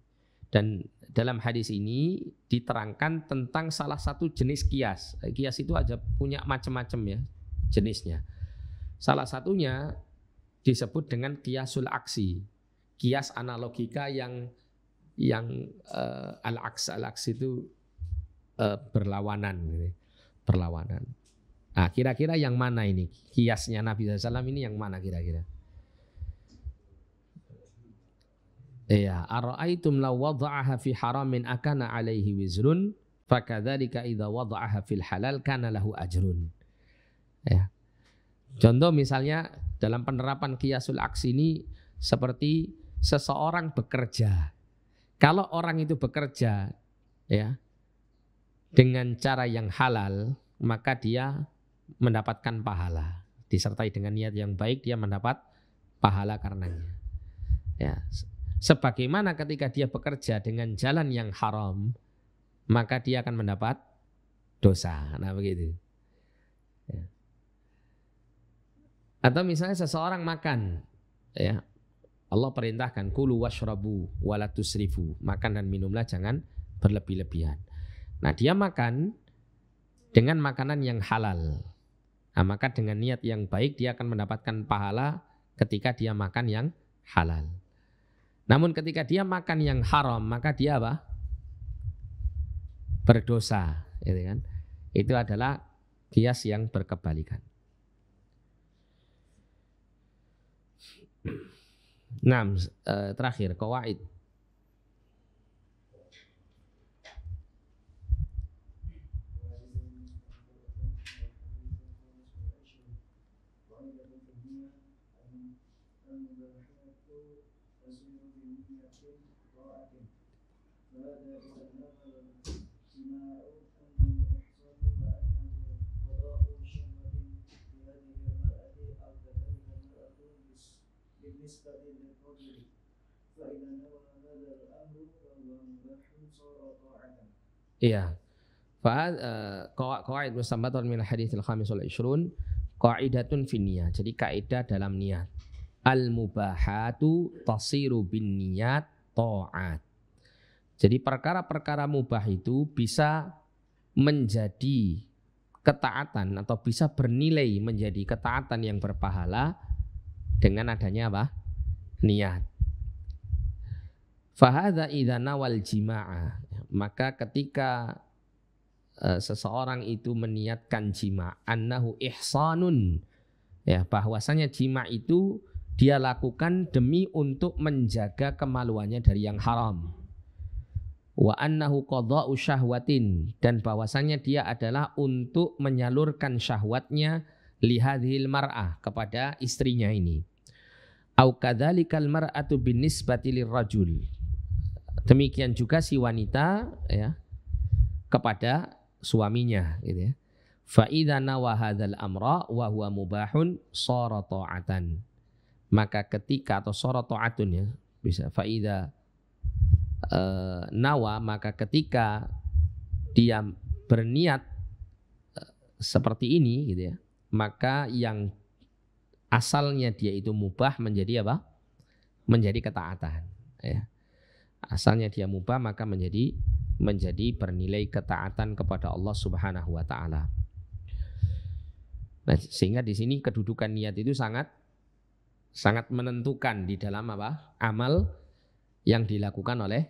Dan dalam hadis ini diterangkan tentang salah satu jenis qiyas. Qiyas itu aja punya macam-macam ya jenisnya. Salah satunya disebut dengan qiyasul aksi. Qiyas analogika yang al-aks itu berlawanan. Nah, kira-kira yang mana ini? Qiyasnya Nabi SAW ini yang mana kira-kira? Iya, ara'aitum law wada'aha fi haramin akana alaihi wizrun fakadzalika idza wada'aha fil halal kana lahu ajrun. Ya. Contoh misalnya dalam penerapan qiyasul aksi ini seperti seseorang bekerja. Kalau orang itu bekerja ya dengan cara yang halal, maka dia mendapatkan pahala. Disertai dengan niat yang baik dia mendapat pahala karenanya. Ya. Sebagaimana ketika dia bekerja dengan jalan yang haram, maka dia akan mendapat dosa. Nah, begitu. Ya. Atau misalnya seseorang makan, ya. Allah perintahkan kulu washrabu wala tusrifu. Makan dan minumlah jangan berlebih-lebihan. Nah, dia makan dengan makanan yang halal. Nah, maka dengan niat yang baik dia akan mendapatkan pahala ketika dia makan yang halal. Namun ketika dia makan yang haram, maka dia apa? Berdosa, gitu kan? Itu adalah qiyas yang berkebalikan. Nah, terakhir qawaid. Iya. Qawaid mustamadun min haditsil khamis wal 20 qaidatun fin niyat. Jadi kaidah dalam niat. Al mubahatu tasiru bin niyat ta'at. Jadi perkara-perkara mubah itu bisa menjadi ketaatan atau bisa bernilai menjadi ketaatan yang berpahala dengan adanya apa? Niat. Fahadha idza nawal jima'a, maka ketika seseorang itu meniatkan jima, annahu ihsanun, ya, bahwasanya jima itu dia lakukan demi untuk menjaga kemaluannya dari yang haram. Wa annahu qadha'u syahwatin, dan bahwasanya dia adalah untuk menyalurkan syahwatnya li hadhil mar'ah, kepada istrinya ini. Au kadzalikal mar'atu binisbati lirrajul, demikian juga si wanita, ya, kepada suaminya, gitu ya. Fa idza nawa hadzal amra wa huwa mubahun shara ta'atan, maka ketika atau shara ta'atun, ya, bisa fa idza nawa, maka ketika dia berniat seperti ini, gitu ya, maka yang asalnya dia itu mubah menjadi apa? Menjadi ketaatan, ya. Asalnya dia mubah maka menjadi bernilai ketaatan kepada Allah Subhanahu wa taala. Nah, sehingga di sini kedudukan niat itu sangat menentukan di dalam apa? Amal yang dilakukan oleh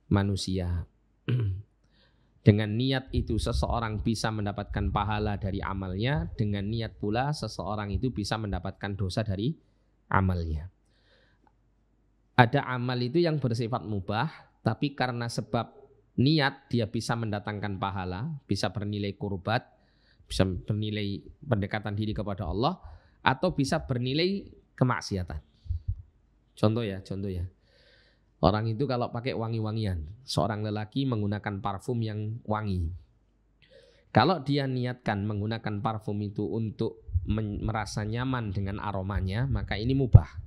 manusia. Dengan niat itu seseorang bisa mendapatkan pahala dari amalnya, dengan niat pula seseorang itu bisa mendapatkan dosa dari amalnya. Ada amal itu yang bersifat mubah, tapi karena sebab niat dia bisa mendatangkan pahala, bisa bernilai kurbat, bisa bernilai pendekatan diri kepada Allah, atau bisa bernilai kemaksiatan. Contoh ya. Orang itu kalau pakai wangi-wangian, seorang lelaki menggunakan parfum yang wangi. Kalau dia niatkan menggunakan parfum itu untuk merasa nyaman dengan aromanya, maka ini mubah.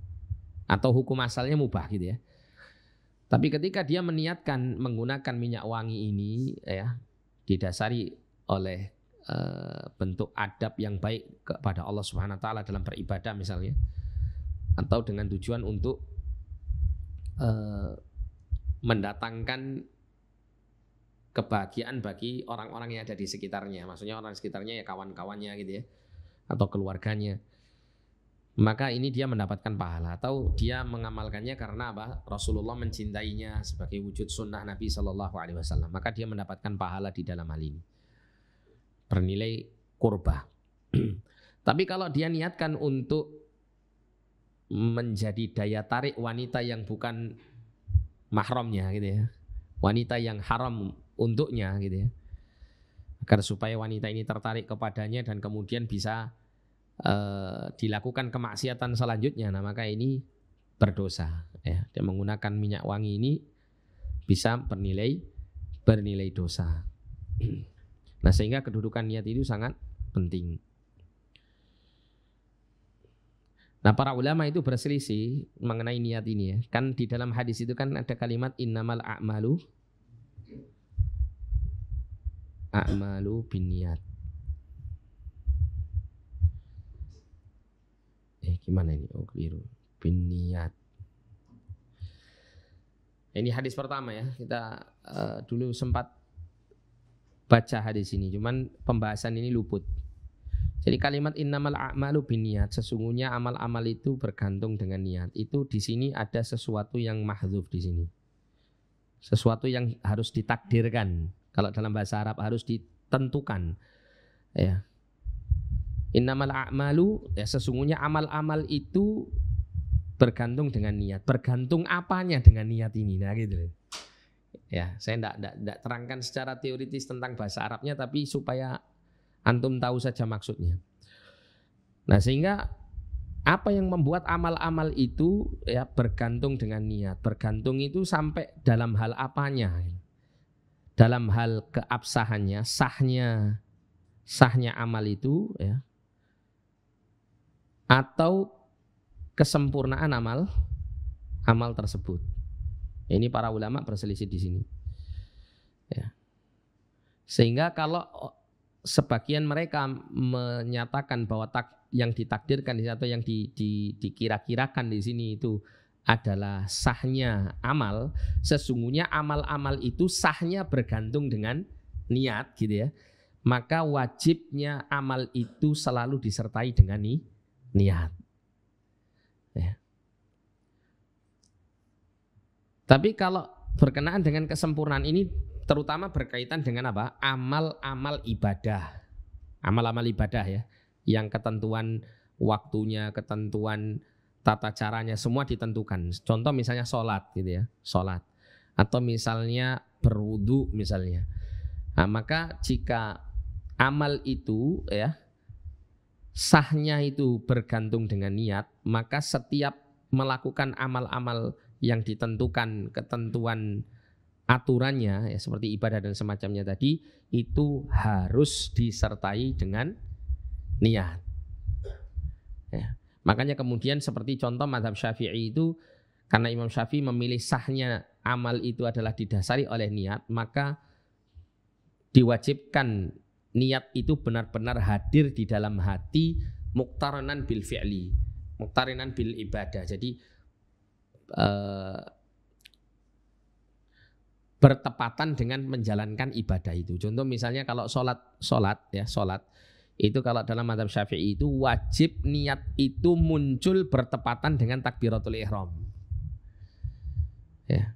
Atau hukum asalnya mubah, gitu ya. Tapi ketika dia meniatkan menggunakan minyak wangi ini, ya, didasari oleh bentuk adab yang baik kepada Allah Subhanahu wa taala dalam beribadah misalnya, atau dengan tujuan untuk mendatangkan kebahagiaan bagi orang-orang yang ada di sekitarnya, maksudnya orang sekitarnya ya kawan-kawannya, gitu ya, atau keluarganya, maka ini dia mendapatkan pahala. Atau dia mengamalkannya karena apa? Rasulullah mencintainya sebagai wujud sunnah Nabi SAW, maka dia mendapatkan pahala di dalam hal ini, bernilai kurba. Tapi kalau dia niatkan untuk menjadi daya tarik wanita yang bukan mahramnya, gitu ya, wanita yang haram untuknya, gitu ya, agar supaya wanita ini tertarik kepadanya dan kemudian bisa dilakukan kemaksiatan selanjutnya, nah maka ini berdosa, ya. Dia menggunakan minyak wangi ini bisa bernilai dosa. Nah, sehingga kedudukan niat itu sangat penting. Nah, para ulama itu berselisih mengenai niat ini, ya. Kan di dalam hadis itu kan ada kalimat innamal a'malu binniyat. Gimana ini? Oh, keliru. Binniyat. Ini hadis pertama, ya. Kita dulu sempat baca hadis ini, cuman pembahasan ini luput. Jadi kalimat innamal a'malu binniyat, sesungguhnya amal-amal itu bergantung dengan niat. Itu di sini ada sesuatu yang mahdzuf di sini. Sesuatu yang harus ditakdirkan. Kalau dalam bahasa Arab harus ditentukan. Ya. Innamal a'malu, ya, sesungguhnya amal-amal itu bergantung dengan niat. Bergantung apanya dengan niat ini? Nah, gitu. Ya, saya enggak terangkan secara teoritis tentang bahasa Arabnya, tapi supaya antum tahu saja maksudnya. Nah, sehingga apa yang membuat amal-amal itu ya bergantung dengan niat. Bergantung itu sampai dalam hal apanya? Dalam hal keabsahannya, sahnya amal itu ya, atau kesempurnaan amal tersebut. Ini para ulama berselisih di sini. Ya. Sehingga kalau sebagian mereka menyatakan bahwa yang ditakdirkan di sini atau yang dikira-kirakan di sini itu adalah sahnya amal, sesungguhnya amal-amal itu sahnya bergantung dengan niat gitu ya. Maka wajibnya amal itu selalu disertai dengan niat. Ya. Tapi kalau berkenaan dengan kesempurnaan ini terutama berkaitan dengan apa? Amal-amal ibadah. Amal-amal ibadah ya. Yang ketentuan waktunya, ketentuan tata caranya semua ditentukan. Contoh misalnya sholat gitu ya. Sholat. Atau misalnya berwudu misalnya. Nah, maka jika amal itu ya sahnya itu bergantung dengan niat, maka setiap melakukan amal-amal yang ditentukan ketentuan aturannya ya, seperti ibadah dan semacamnya tadi, itu harus disertai dengan niat ya. Makanya kemudian seperti contoh mazhab Syafi'i itu, karena Imam Syafi'i memilih sahnya amal itu adalah didasari oleh niat, maka diwajibkan niat itu benar-benar hadir di dalam hati, muqtaranan bil fi'li, muqtarinan bil ibadah. Jadi bertepatan dengan menjalankan ibadah itu. Contoh misalnya kalau sholat itu kalau dalam mazhab Syafi'i itu wajib niat itu muncul bertepatan dengan takbiratul ihram. Ya.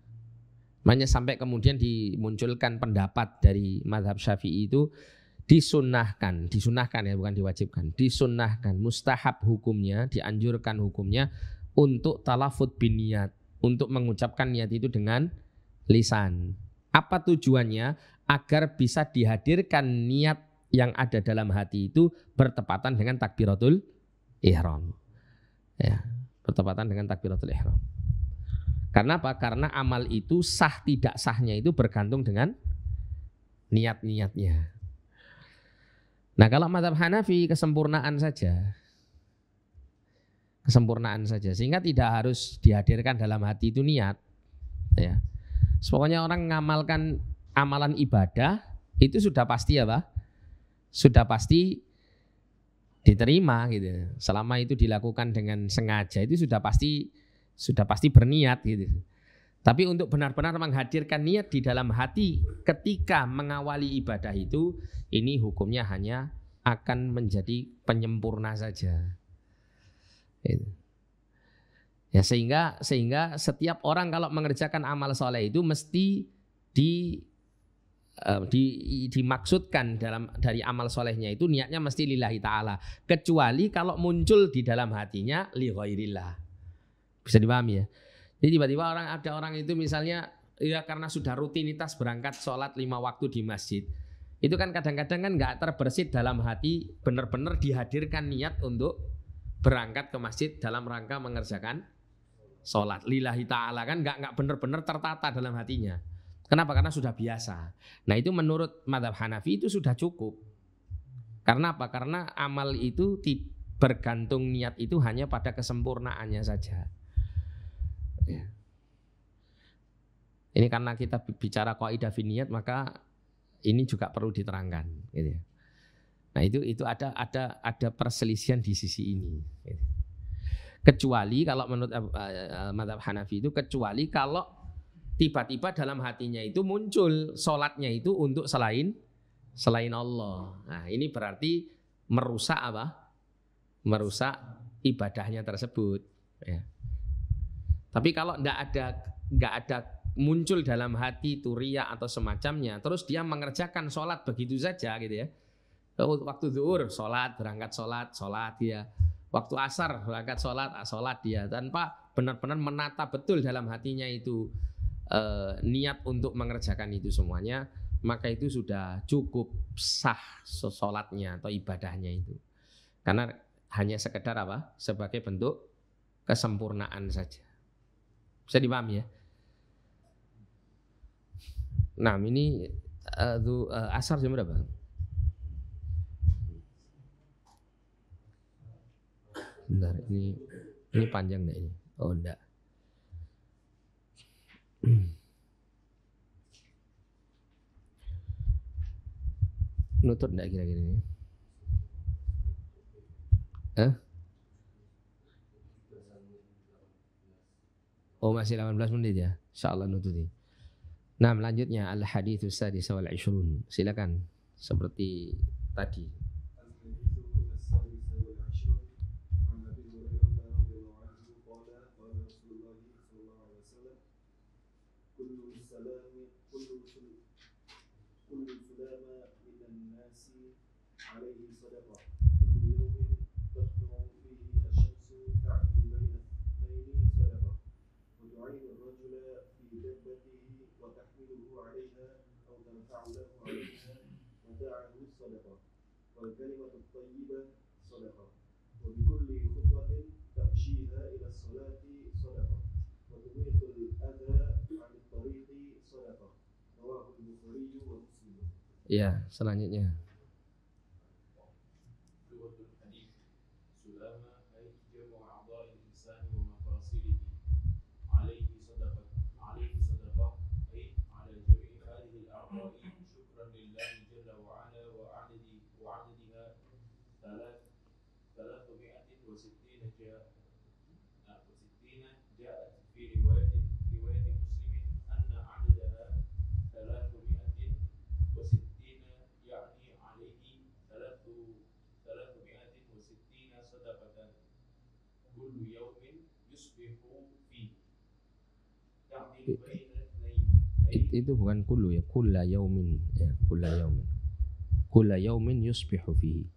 Makanya sampai kemudian dimunculkan pendapat dari mazhab Syafi'i itu disunahkan ya, bukan diwajibkan, disunahkan, mustahab hukumnya, dianjurkan hukumnya untuk talafut bin niat, untuk mengucapkan niat itu dengan lisan. Apa tujuannya? Agar bisa dihadirkan niat yang ada dalam hati itu bertepatan dengan takbiratul ihram. Ya, bertepatan dengan takbiratul ihram. Karena apa? Karena amal itu sah tidak sahnya itu bergantung dengan niat-niatnya. Nah, kalau mazhab Hanafi kesempurnaan saja. Kesempurnaan saja, sehingga tidak harus dihadirkan dalam hati itu niat. Ya. Pokoknya orang mengamalkan amalan ibadah itu sudah pasti apa? Sudah pasti diterima gitu. Selama itu dilakukan dengan sengaja itu sudah pasti berniat gitu. Tapi untuk benar-benar menghadirkan niat di dalam hati ketika mengawali ibadah itu, ini hukumnya hanya akan menjadi penyempurna saja. Gitu. Ya, sehingga setiap orang kalau mengerjakan amal soleh itu mesti dimaksudkan dari amal solehnya itu niatnya mesti lillahi ta'ala, kecuali kalau muncul di dalam hatinya li ghairillah. Bisa dipahami ya? Jadi tiba-tiba ada orang itu misalnya ya karena sudah rutinitas berangkat sholat 5 waktu di masjid, itu kan kadang-kadang kan nggak terbersit dalam hati, benar-benar dihadirkan niat untuk berangkat ke masjid dalam rangka mengerjakan sholat lillahi ta'ala, kan nggak benar-benar tertata dalam hatinya. Kenapa? Karena sudah biasa. Nah, itu menurut mazhab Hanafi itu sudah cukup. Karena apa? Karena amal itu bergantung niat itu hanya pada kesempurnaannya saja. Ya. Ini karena kita bicara qaidah fi niyat, maka ini juga perlu diterangkan. Gitu ya. Nah, itu ada perselisihan di sisi ini. Gitu. Kecuali kalau menurut mazhab Hanafi itu, kecuali kalau tiba-tiba dalam hatinya itu muncul sholatnya itu untuk selain Allah. Nah, ini berarti merusak apa? Merusak ibadahnya tersebut. Ya. Tapi kalau nggak ada muncul dalam hati itu riya atau semacamnya, terus dia mengerjakan sholat begitu saja gitu ya. Waktu zuhur sholat, berangkat sholat dia. Waktu asar berangkat sholat dia, tanpa benar-benar menata betul dalam hatinya itu niat untuk mengerjakan itu semuanya, maka itu sudah cukup sah sholatnya atau ibadahnya itu. Karena hanya sekedar apa? Sebagai bentuk kesempurnaan saja. Bisa dipahami ya? Nah, ini asar jam berapa? Bentar, ini panjang enggak ini? Oh, enggak. Nutut enggak kira-kira ini? Oh, masih 18 menit ya? Insyaallah nututi. Nah, selanjutnya al-haditsus sadis wal 20. Silakan seperti tadi. والكلمة الطيبة صدقة وبكل خطوة تمشيها إلى الصلاة صدقة وتميط الأذى عن الطريق صدقة رواه البخاري ومسلم. Ya, selanjutnya. Itu bukan kullu ya, kulla yaumin ya, kulla yaumin. Kulla yaumin yusbihu fihi.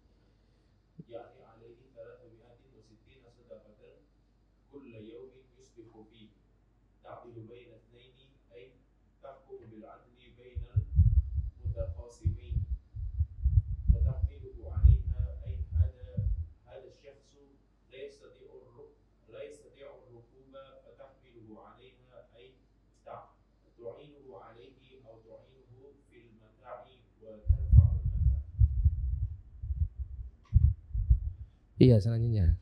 Iya, selanjutnya.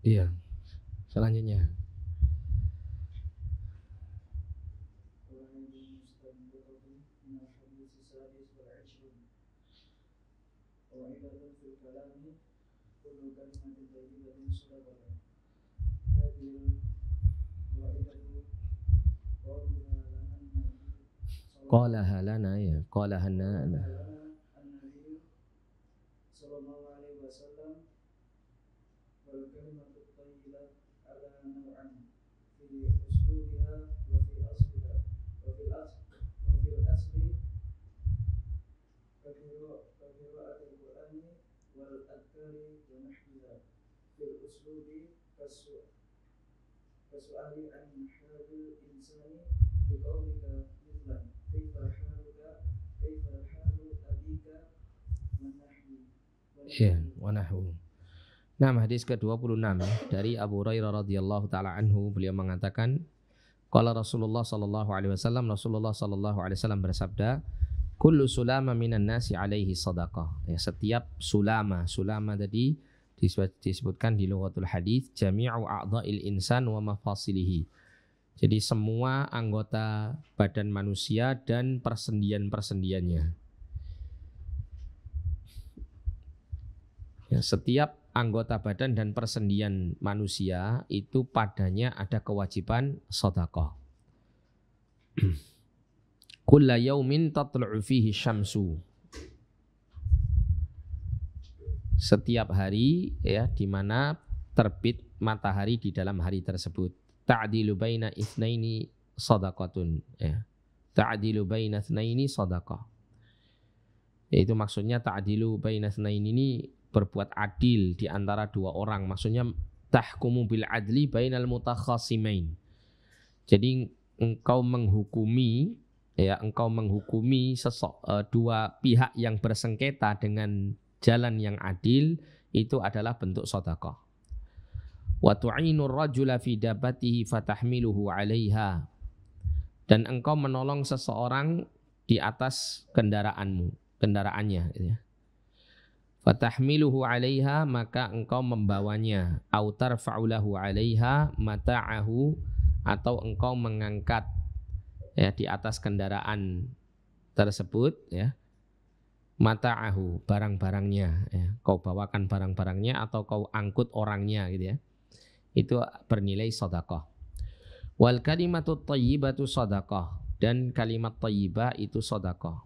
Iya, selanjutnya. Qalaha lana ya, qalaha lana. كسؤالي عن حال الإنسان بقولك مثلا كيف حالك كيف حال أبيك ونحو. Nah, hadis ke-26 dari Abu Hurairah radhiyallahu taala anhu, beliau mengatakan qala Rasulullah sallallahu alaihi wasallam, Rasulullah sallallahu alaihi wasallam bersabda, kullu sulama minan nasi alaihi sadaqah. Ya, setiap sulama tadi disebutkan di lughatul hadis jami'u a'dha'il insan wa mafasilihi. Jadi semua anggota badan manusia dan persendian-persendiannya. Ya, setiap anggota badan dan persendian manusia itu padanya ada kewajiban sedekah. Kulla yaumin tatlu'u fihi syamsu. Setiap hari ya di mana terbit matahari di dalam hari tersebut. Ta'dilu baina itsnaini shadaqatun ya. Ta'dilu baina itsnaini shadaqah. Yaitu maksudnya ta'dilu baina itsnaini ini berbuat adil di antara dua orang. Maksudnya tahkumu bil adli bainal mutakhasimain. Jadi engkau menghukumi dua pihak yang bersengketa dengan jalan yang adil, itu adalah bentuk sedekah. Wa tu'inur rajula fi dabbatihi fatahmiluhu 'alaiha. Dan engkau menolong seseorang di atas kendaraannya gitu ya. Fatahmiluhu 'alaiha, maka engkau membawanya, au tarfa'u lahu 'alaiha mata'ahu, atau engkau mengangkat ya di atas kendaraan tersebut ya, mata'ahu, barang-barangnya ya. Kau bawakan barang-barangnya atau kau angkut orangnya gitu ya. Itu bernilai sedekah. Wal kalimatut thayyibatu sedekah, dan kalimat thayyibah itu sedekah.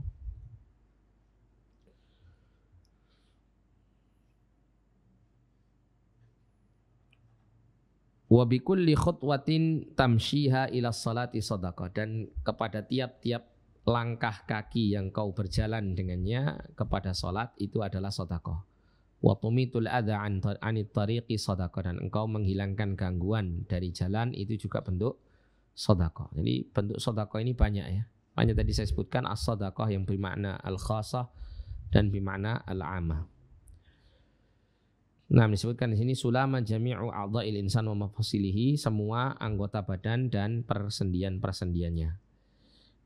Wa bi kulli khutwatin tamshiha ila sholati sadaqah, dan kepada tiap-tiap langkah kaki yang kau berjalan dengannya kepada salat itu adalah sedekah. Wa tumitul adza anit tariqi sadaqah, dan engkau menghilangkan gangguan dari jalan itu juga bentuk sedekah. Jadi bentuk sedekah ini banyak ya. Banyak tadi saya sebutkan as-sadaqah yang bermakna al-khassah dan bermakna al-'ammah. Nah, disebutkan di sini sulama jami'u a'dha'il insan wa mafasilihi, semua anggota badan dan persendian-persendiannya.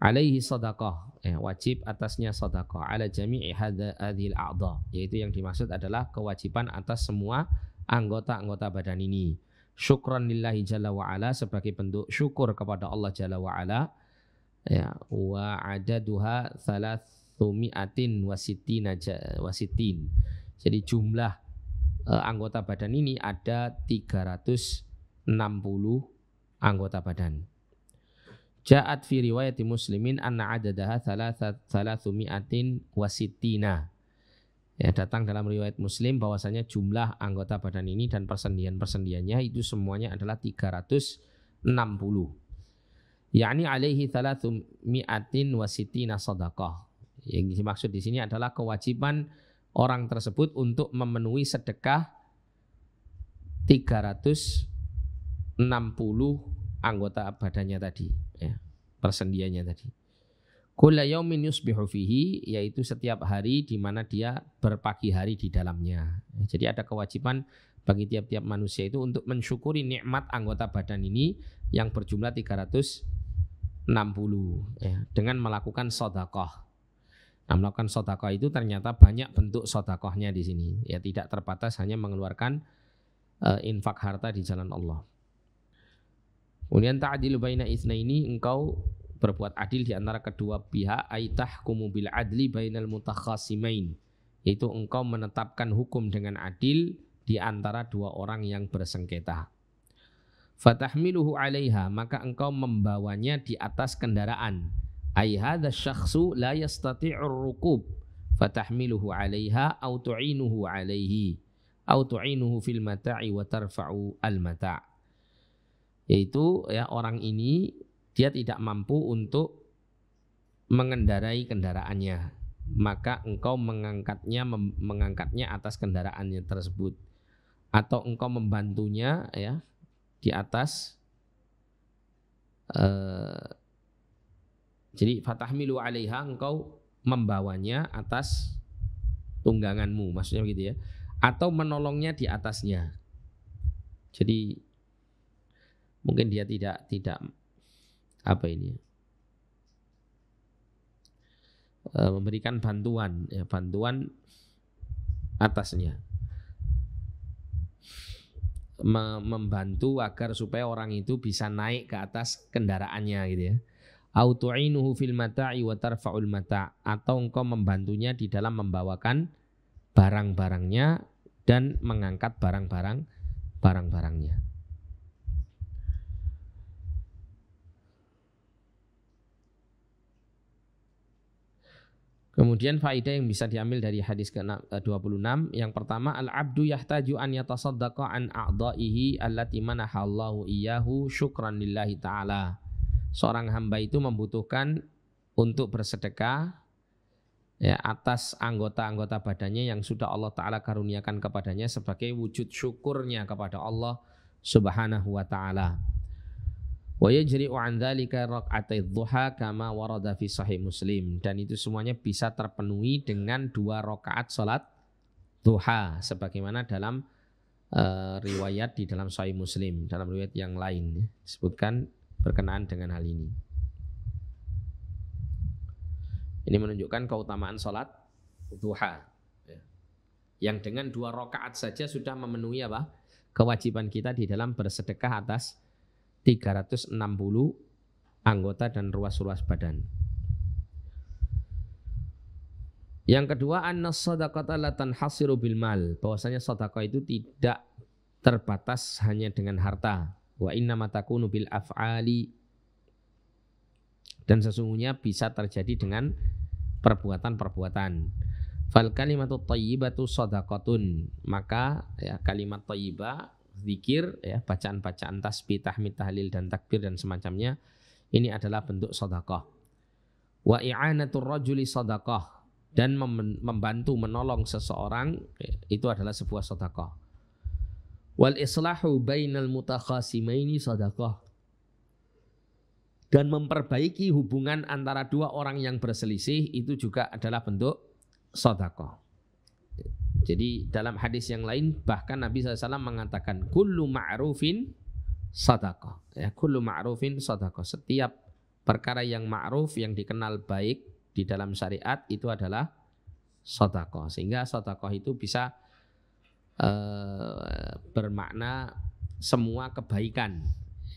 Alaihi sadaqah, wajib atasnya sedekah ala jami'i hadhil a'dha, yaitu yang dimaksud adalah kewajiban atas semua anggota-anggota badan ini. Syukran lillahi jalla wa ala, sebagai bentuk syukur kepada Allah jalla wa ala ya, wa adaduha 360. Jadi jumlah anggota badan ini ada 360 anggota badan. Ja'at fi riwayati Muslimin anna adadaha 360. Ya, datang dalam riwayat Muslim bahwasanya jumlah anggota badan ini dan persendian-persendiannya itu semuanya adalah 360. Yakni alaihi 360 sedekah. Yang dimaksud di sini adalah kewajiban orang tersebut untuk memenuhi sedekah 360 anggota badannya tadi ya, persendiannya tadi. Kulla yaumin yusbihu fihi, yaitu setiap hari di mana dia berpagi hari di dalamnya. Jadi ada kewajiban bagi tiap-tiap manusia itu untuk mensyukuri nikmat anggota badan ini yang berjumlah 360 ya, dengan melakukan sedekah. Nah, melakukan sedekah itu ternyata banyak bentuk sedekahnya di sini. Ya, tidak terbatas hanya mengeluarkan infak harta di jalan Allah. Kemudian ta'dilu baina itsnaini, engkau berbuat adil di antara kedua pihak, aitahkumu bil adli bainal mutakhasimain, yaitu engkau menetapkan hukum dengan adil di antara dua orang yang bersengketa. Fatahmiluhu 'alaiha, maka engkau membawanya di atas kendaraan. Ai hadza syakhsu la yastati'ur rukub fatahmiluhu 'alaiha aw tu'inuhu 'alaihi aw tu'inuhu fil mata'i wa tarfa'u al mata'. Yaitu ya, orang ini dia tidak mampu untuk mengendarai kendaraannya, maka engkau mengangkatnya atas kendaraannya tersebut, atau engkau membantunya ya di atas jadi fatahmilu 'alaiha, engkau membawanya atas tungganganmu, maksudnya begitu ya, atau menolongnya di atasnya. Jadi mungkin dia tidak apa ini memberikan bantuan, ya, bantuan atasnya, membantu agar supaya orang itu bisa naik ke atas kendaraannya gitu ya. Au tu'inuhu fil mata'i wa tarfa'ul mata', atau engkau membantunya di dalam membawakan barang-barangnya dan mengangkat barang-barangnya. Kemudian faedah yang bisa diambil dari hadis ke-26, yang pertama, al-abdu yahtaju an yatasaddaqa an a'dha'ihi allati manahallahu iyyahu syukran lillahi ta'ala. Seorang hamba itu membutuhkan untuk bersedekah ya, atas anggota-anggota badannya yang sudah Allah Ta'ala karuniakan kepadanya sebagai wujud syukurnya kepada Allah Subhanahu wa Ta'ala. Wa yajri'u an dzalika rak'atai dhuha kama warada fi sahih Muslim, dan itu semuanya bisa terpenuhi dengan 2 rakaat salat duha sebagaimana dalam riwayat di dalam sahih Muslim, dalam riwayat yang lain disebutkan berkenaan dengan hal ini. Ini menunjukkan keutamaan salat duha ya, yang dengan 2 rakaat saja sudah memenuhi apa? Kewajiban kita di dalam bersedekah atas 360 anggota dan ruas-ruas badan. Yang kedua, annas shadaqata la tanhasiru bil mal, bahwasanya sedekah itu tidak terbatas hanya dengan harta. Wa inna ma takunu bil af'ali, dan sesungguhnya bisa terjadi dengan perbuatan-perbuatan. Fal kalimatu thayyibatu shadaqatun, maka ya, kalimat thayyibah, zikir ya, bacaan-bacaan tasbih, tahmid, tahlil dan takbir dan semacamnya, ini adalah bentuk sedekah. Wa i'anatur rajuli sedekah, dan membantu menolong seseorang itu adalah sebuah sedekah. Wal islahu bainal mutakhasimaini sedekah, dan memperbaiki hubungan antara 2 orang yang berselisih itu juga adalah bentuk sedekah. Jadi dalam hadis yang lain bahkan Nabi SAW mengatakan kullu ma'rufin sadaqah. Ya, kullu ma'rufin sadaqah. Setiap perkara yang ma'ruf, yang dikenal baik di dalam syariat itu adalah sadaqah. Sehingga sadaqah itu bisa bermakna semua kebaikan.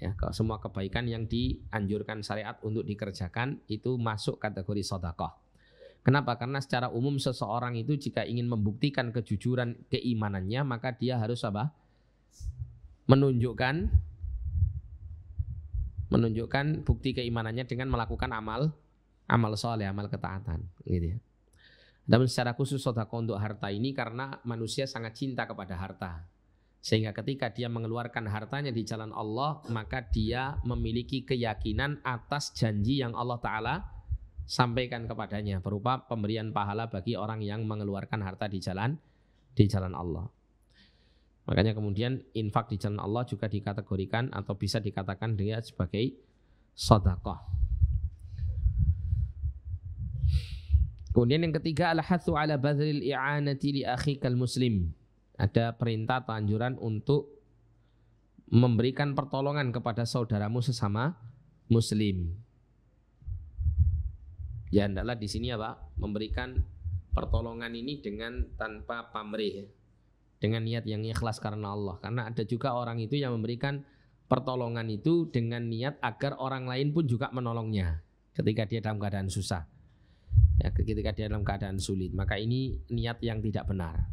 Ya, semua kebaikan yang dianjurkan syariat untuk dikerjakan itu masuk kategori sadaqah. Kenapa? Karena secara umum seseorang itu jika ingin membuktikan kejujuran keimanannya, maka dia harus apa? Menunjukkan bukti keimanannya dengan melakukan amal soleh, amal ketaatan, gitu ya. Dan secara khusus sedekah untuk harta ini karena manusia sangat cinta kepada harta, sehingga ketika dia mengeluarkan hartanya di jalan Allah, maka dia memiliki keyakinan atas janji yang Allah Ta'ala sampaikan kepadanya berupa pemberian pahala bagi orang yang mengeluarkan harta di jalan Allah. Makanya kemudian infak di jalan Allah juga dikategorikan atau bisa dikatakan dia sebagai sedekah. Kemudian yang ketiga, al-hathu ala badril i'anati li akhikal muslim. Ada perintah atau anjuran untuk memberikan pertolongan kepada saudaramu sesama muslim. Ya, hendaklah di sini apa? Memberikan pertolongan ini dengan tanpa pamrih, dengan niat yang ikhlas karena Allah. Karena ada juga orang itu yang memberikan pertolongan itu dengan niat agar orang lain pun juga menolongnya ketika dia dalam keadaan susah, ya, ketika dia dalam keadaan sulit. Maka ini niat yang tidak benar.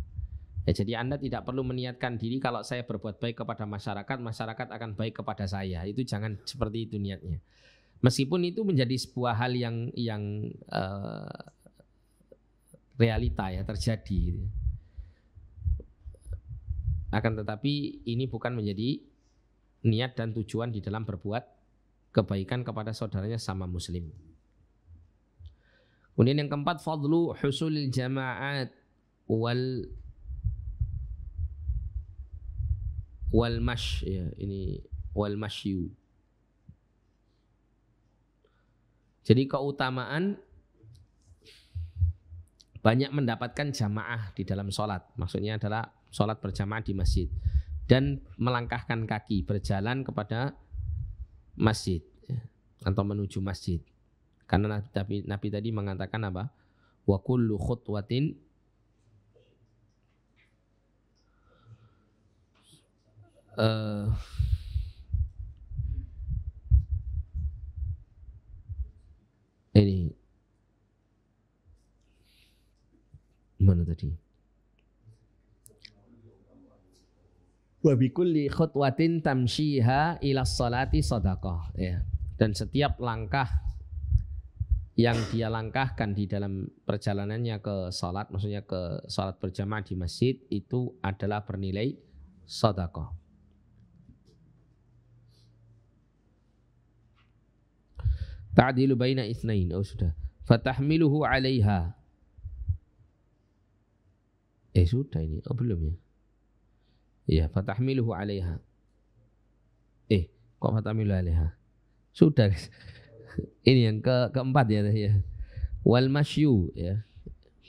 Ya, jadi Anda tidak perlu meniatkan diri kalau saya berbuat baik kepada masyarakat, masyarakat akan baik kepada saya. Itu jangan seperti itu niatnya. Meskipun itu menjadi sebuah hal yang realita ya, terjadi. Akan tetapi ini bukan menjadi niat dan tujuan di dalam berbuat kebaikan kepada saudaranya sama muslim. Kemudian yang keempat, fadlu husulil jama'at wal mash, ya, ini wal mashyu. Jadi keutamaan banyak mendapatkan jamaah di dalam sholat. Maksudnya adalah sholat berjamaah di masjid. Dan melangkahkan kaki, berjalan kepada masjid, ya, atau menuju masjid. Karena Nabi tadi mengatakan apa? wa kullu khutwatin ini mana tadi? Wa bi kulli khutwatin tamshiha ila sholati shadaqah, ya. Dan setiap langkah yang dia langkahkan di dalam perjalanannya ke salat, maksudnya ke salat berjamaah di masjid, itu adalah bernilai sedekah. Ta'dilu baina itsnain, oh sudah. Fatahmiluhu 'alaiha. Sudah ini, oh belum ya? Iya, fatahmiluhu 'alaiha. Kok fatahmiluhu 'alaiha? Sudah. Ini yang keempat ya. Wal masyu, ya.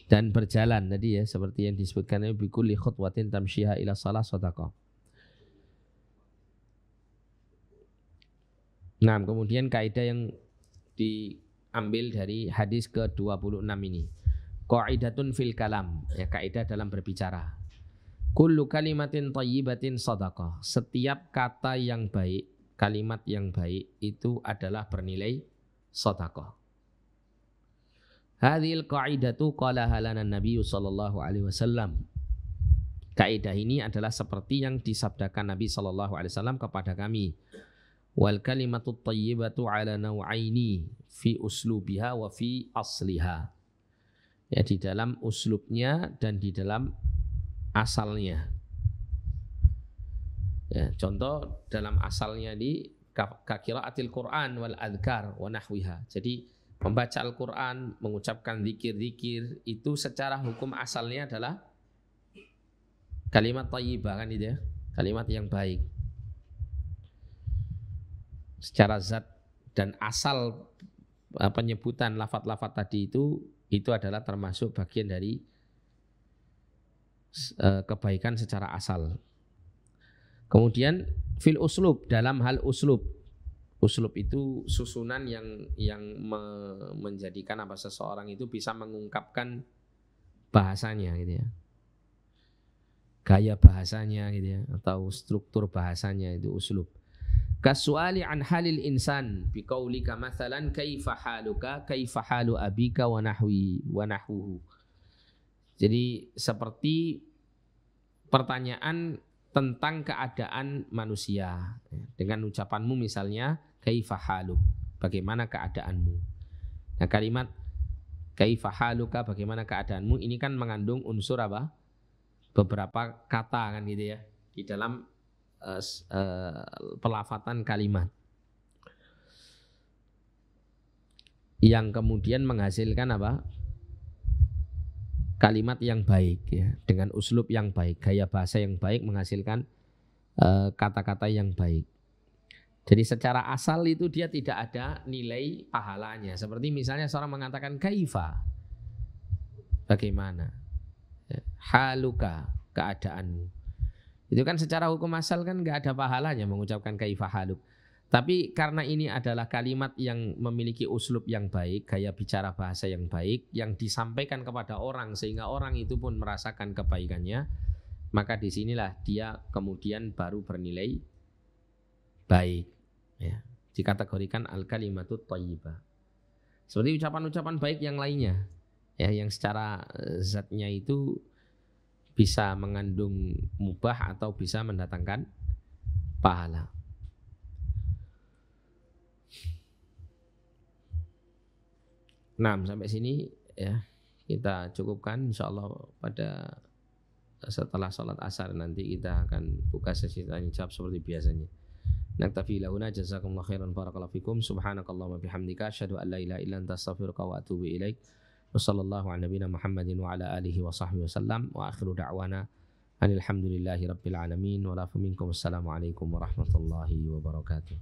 Dan berjalan tadi ya, seperti yang disebutkan bi kulli khutwatin tamshiha ila shalah shadaqah. Nah, kemudian kaidah yang diambil dari hadis ke-26 ini. Qaidatun fil kalam, ya, kaidah dalam berbicara. Kullu kalimatin thayyibatin shadaqah. Setiap kata yang baik, kalimat yang baik itu adalah bernilai sedekah. Hadhil qa'idatu qalaha lana Nabi sallallahu alaihi wasallam. Kaidah ini adalah seperti yang disabdakan Nabi sallallahu alaihi wasallam kepada kami. Wal kalimatut thayyibatu ala naw'aini fi uslubiha wa fi asliha. Ya, di dalam uslubnya dan di dalam asalnya. Ya, contoh dalam asalnya di qiraatil Quran wal adhkar wa nahwiha. Jadi membaca Al-Quran, mengucapkan zikir-zikir itu secara hukum asalnya adalah kalimat thayyibah, kan itu ya, kalimat yang baik. Secara zat dan asal penyebutan lafaz-lafaz tadi itu adalah termasuk bagian dari kebaikan secara asal. Kemudian fil uslub, dalam hal uslub. Uslub itu susunan yang menjadikan seseorang itu bisa mengungkapkan bahasanya gitu ya. Gaya bahasanya gitu ya, atau struktur bahasanya itu uslub. Kasuali an halil insan biqaulika mathalan kaifa haluka kaifa halu abika wa nahwuhu. Jadi seperti pertanyaan tentang keadaan manusia dengan ucapanmu misalnya kaifa haluk, bagaimana keadaanmu. Nah, kalimat kaifa haluka, bagaimana keadaanmu, ini kan mengandung unsur apa? Beberapa kata kan gitu ya di dalam pelafatan kalimat yang kemudian menghasilkan apa? Kalimat yang baik ya, dengan uslub yang baik, gaya bahasa yang baik menghasilkan kata-kata yang baik. Jadi secara asal itu dia tidak ada nilai pahalanya. Seperti misalnya seorang mengatakan kaifa, bagaimana, ya, haluka, keadaanmu. Itu kan secara hukum asal kan nggak ada pahalanya mengucapkan kaifa haluk. Tapi karena ini adalah kalimat yang memiliki uslub yang baik, gaya bicara bahasa yang baik, yang disampaikan kepada orang sehingga orang itu pun merasakan kebaikannya, maka disinilah dia kemudian baru bernilai baik. Ya, dikategorikan al-kalimatut thayyibah. Seperti ucapan-ucapan baik yang lainnya, ya, yang secara zatnya itu bisa mengandung mubah atau bisa mendatangkan pahala. Nah, sampai sini ya kita cukupkan, insyaallah pada setelah salat asar nanti kita akan buka sesi tanya jawab seperti biasanya. Naktafi lahuna, jazakumullahu khairan, barakallahu fikum, subhanakallahumma bihamdika asyhadu an la ilaha illa anta astaghfiruka wa atubu ilaik. Wa sallallahu ala nabiyina Muhammadin wa ala alihi wa sahbihi wasallam wa akhiru da'wana anil hamdulillahi rabbil alamin wa la minkum. Assalamualaikum warahmatullahi wabarakatuh.